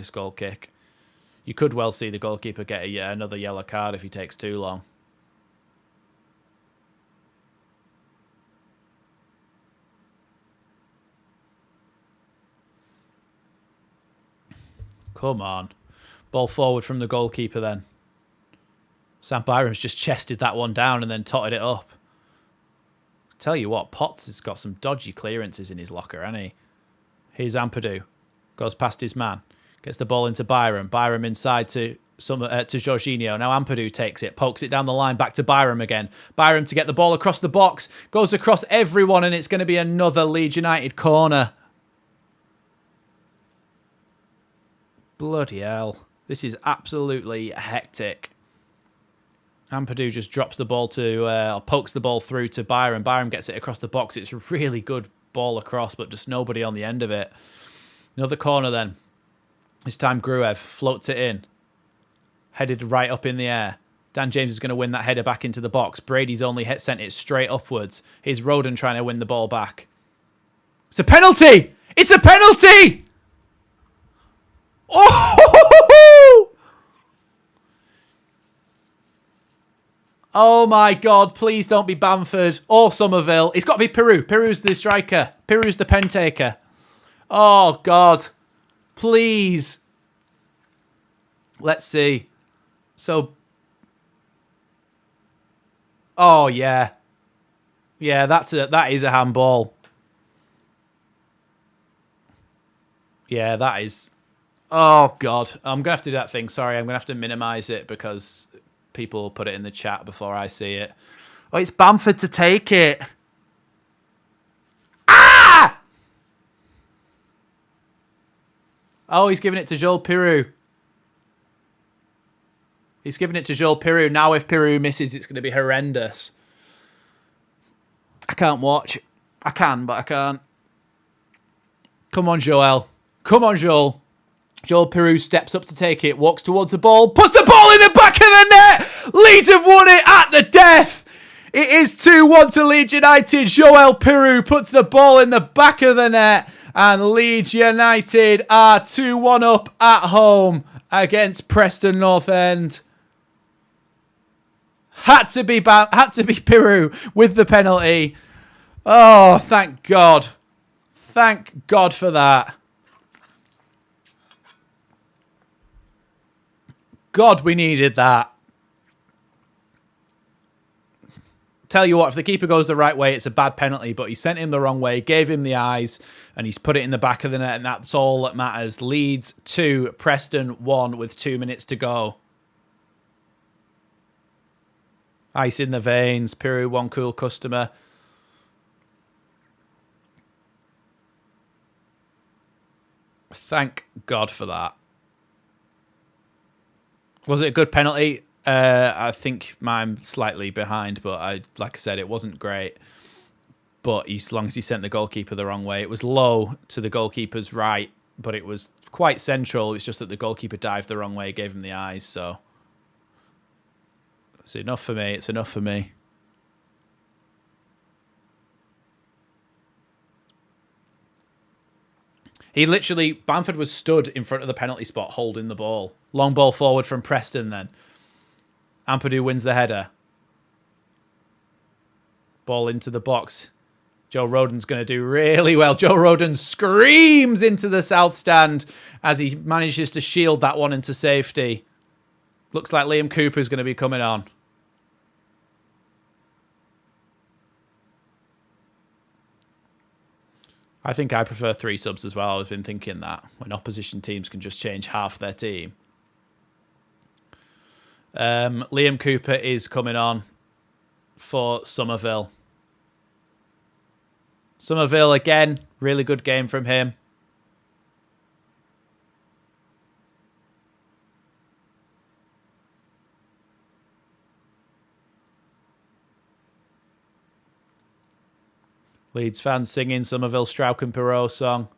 goal kick. You could well see the goalkeeper get another yellow card if he takes too long. Come on. Ball forward from the goalkeeper then. Sam Byram's just chested that one down and then totted it up. Tell you what, Potts has got some dodgy clearances in his locker, hasn't he? Here's Ampadu. Goes past his man. Gets the ball into Byram. Byram inside to Jorginho. Now Ampadu takes it. Pokes it down the line. Back to Byram again. Byram to get the ball across the box. Goes across everyone, and it's going to be another Leeds United corner. Bloody hell. This is absolutely hectic. Ampadu just drops the ball or pokes the ball through to Byram. Byram gets it across the box. It's a really good ball across, but just nobody on the end of it. Another corner then. This time Gruev floats it in. Headed right up in the air. Dan James is going to win that header back into the box. Brady's only sent it straight upwards. Here's Rodon trying to win the ball back. It's a penalty! It's a penalty! Oh! Oh my God, please don't be Bamford or Somerville. It's got to be Piru. Piru's the striker. Piru's the pen taker. Oh God, please. Let's see. So, oh yeah. Yeah, that is a handball. Yeah, that is... Oh, God. I'm going to have to do that thing. Sorry, I'm going to have to minimise it because people put it in the chat before I see it. Oh, it's Bamford to take it. Ah! Oh, he's giving it to Joel Piroux. He's giving it to Joel Piroux. Now if Piroux misses, it's going to be horrendous. I can't watch. I can, but I can't. Come on, Joel. Come on, Joel. Joel Piroux steps up to take it, walks towards the ball, puts the ball in the back of the net. Leeds have won it at the death. It is 2-1 to Leeds United. Joel Piroux puts the ball in the back of the net, and Leeds United are 2-1 up at home against Preston North End. Had to be Piroux with the penalty. Oh, thank God. Thank God for that. God, we needed that. Tell you what, if the keeper goes the right way, it's a bad penalty, but he sent him the wrong way, gave him the eyes, and he's put it in the back of the net, and that's all that matters. Leeds 2, Preston 1 with 2 minutes to go. Ice in the veins. Piroux, one cool customer. Thank God for that. Was it a good penalty? I think I'm slightly behind, but like I said, it wasn't great. But as long as he sent the goalkeeper the wrong way, it was low to the goalkeeper's right, but it was quite central. It's just that the goalkeeper dived the wrong way, gave him the eyes. So it's enough for me. It's enough for me. He literally, Bamford was stood in front of the penalty spot holding the ball. Long ball forward from Preston then. Ampadu wins the header. Ball into the box. Joe Rodon's going to do really well. Joe Rodon screams into the south stand as he manages to shield that one into safety. Looks like Liam Cooper's going to be coming on. I think I prefer 3 subs as well. I've been thinking that when opposition teams can just change half their team. Liam Cooper is coming on for Somerville. Somerville again, really good game from him. Leeds fans singing Somerville Strauch and Perot song.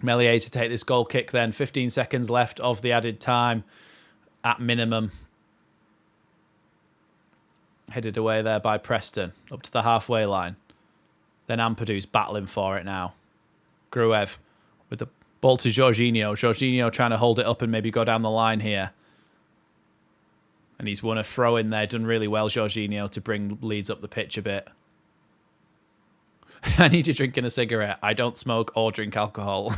Meslier to take this goal kick then. 15 seconds left of the added time at minimum. Headed away there by Preston. Up to the halfway line. Then Ampadu's battling for it now. Gruev with the ball to Jorginho. Jorginho trying to hold it up and maybe go down the line here. And he's won a throw in there. Done really well, Jorginho, to bring Leeds up the pitch a bit. I need you drinking a cigarette. I don't smoke or drink alcohol.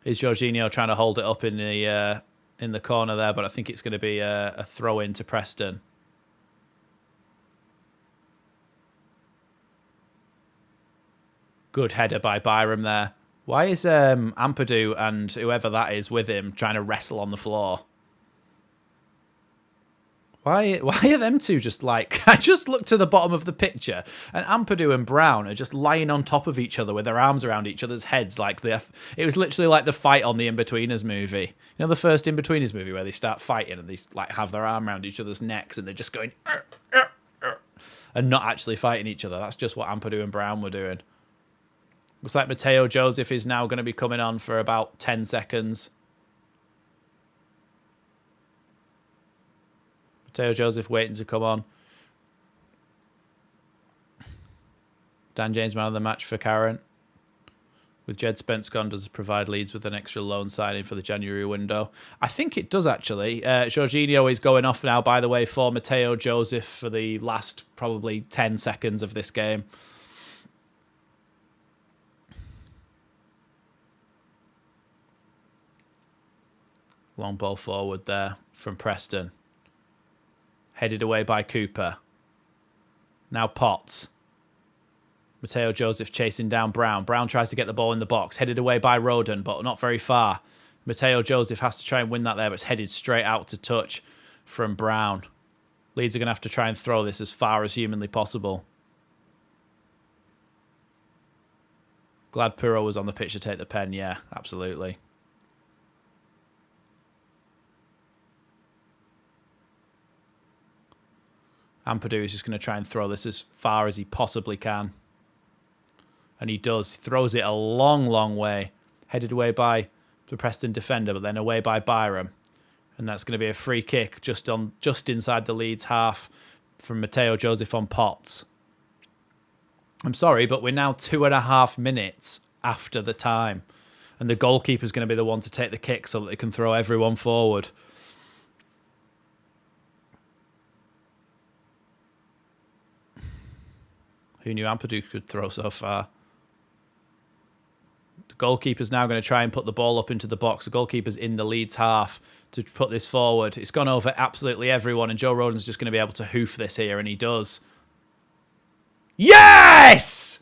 Is Jorginho trying to hold it up in the corner there, but I think it's going to be a throw in to Preston. Good header by Byram there. Why is Ampadu and whoever that is with him trying to wrestle on the floor? Why are them two just like... I just looked to the bottom of the picture and Ampadu and Brown are just lying on top of each other with their arms around each other's heads. Like it was literally like the fight on the In-Betweeners movie. You know the first In-Betweeners movie where they start fighting and they like have their arm around each other's necks and they're just going... and not actually fighting each other. That's just what Ampadu and Brown were doing. Looks like Mateo Joseph is now going to be coming on for about 10 seconds. Mateo Joseph waiting to come on. Dan James man of the match for Karen. With Jed Spence gone, does it provide Leeds with an extra loan signing for the January window? I think it does, actually. Jorginho is going off now, by the way, for Mateo Joseph for the last probably 10 seconds of this game. Long ball forward there from Preston. Headed away by Cooper. Now Potts. Mateo Joseph chasing down Brown. Brown tries to get the ball in the box. Headed away by Roden, but not very far. Mateo Joseph has to try and win that there, but it's headed straight out to touch from Brown. Leeds are going to have to try and throw this as far as humanly possible. Glad Puro was on the pitch to take the pen. Yeah, absolutely. Ampadu is just going to try and throw this as far as he possibly can. And he does. He throws it a long, long way. Headed away by the Preston defender, but then away by Byram. And that's going to be a free kick just inside the Leeds half from Mateo Joseph on Potts. I'm sorry, but we're now 2.5 minutes after the time. And the goalkeeper's going to be the one to take the kick so that they can throw everyone forward. Who knew Ampadu could throw so far? The goalkeeper's now going to try and put the ball up into the box. The goalkeeper's in the Leeds half to put this forward. It's gone over absolutely everyone, and Joe Rodon's just going to be able to hoof this here, and he does. Yes!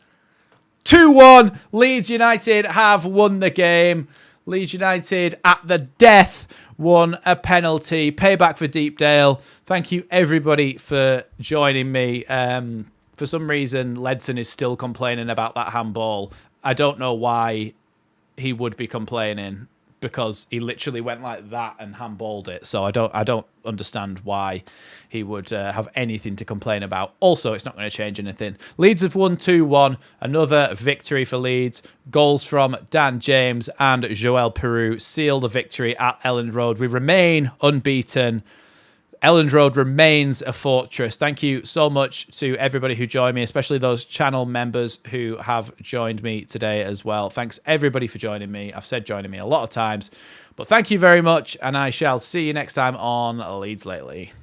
2-1. Leeds United have won the game. Leeds United at the death won a penalty. Payback for Deepdale. Thank you, everybody, for joining me. For some reason, Ledson is still complaining about that handball. I don't know why he would be complaining, because he literally went like that and handballed it. So I don't understand why he would have anything to complain about. Also, it's not going to change anything. Leeds have won 2-1. Another victory for Leeds. Goals from Dan James and Joel Peru seal the victory at Elland Road. We remain unbeaten. Elland Road remains a fortress. Thank you so much to everybody who joined me, especially those channel members who have joined me today as well. Thanks everybody for joining me. I've said joining me a lot of times, but thank you very much, and I shall see you next time on Leeds Lately.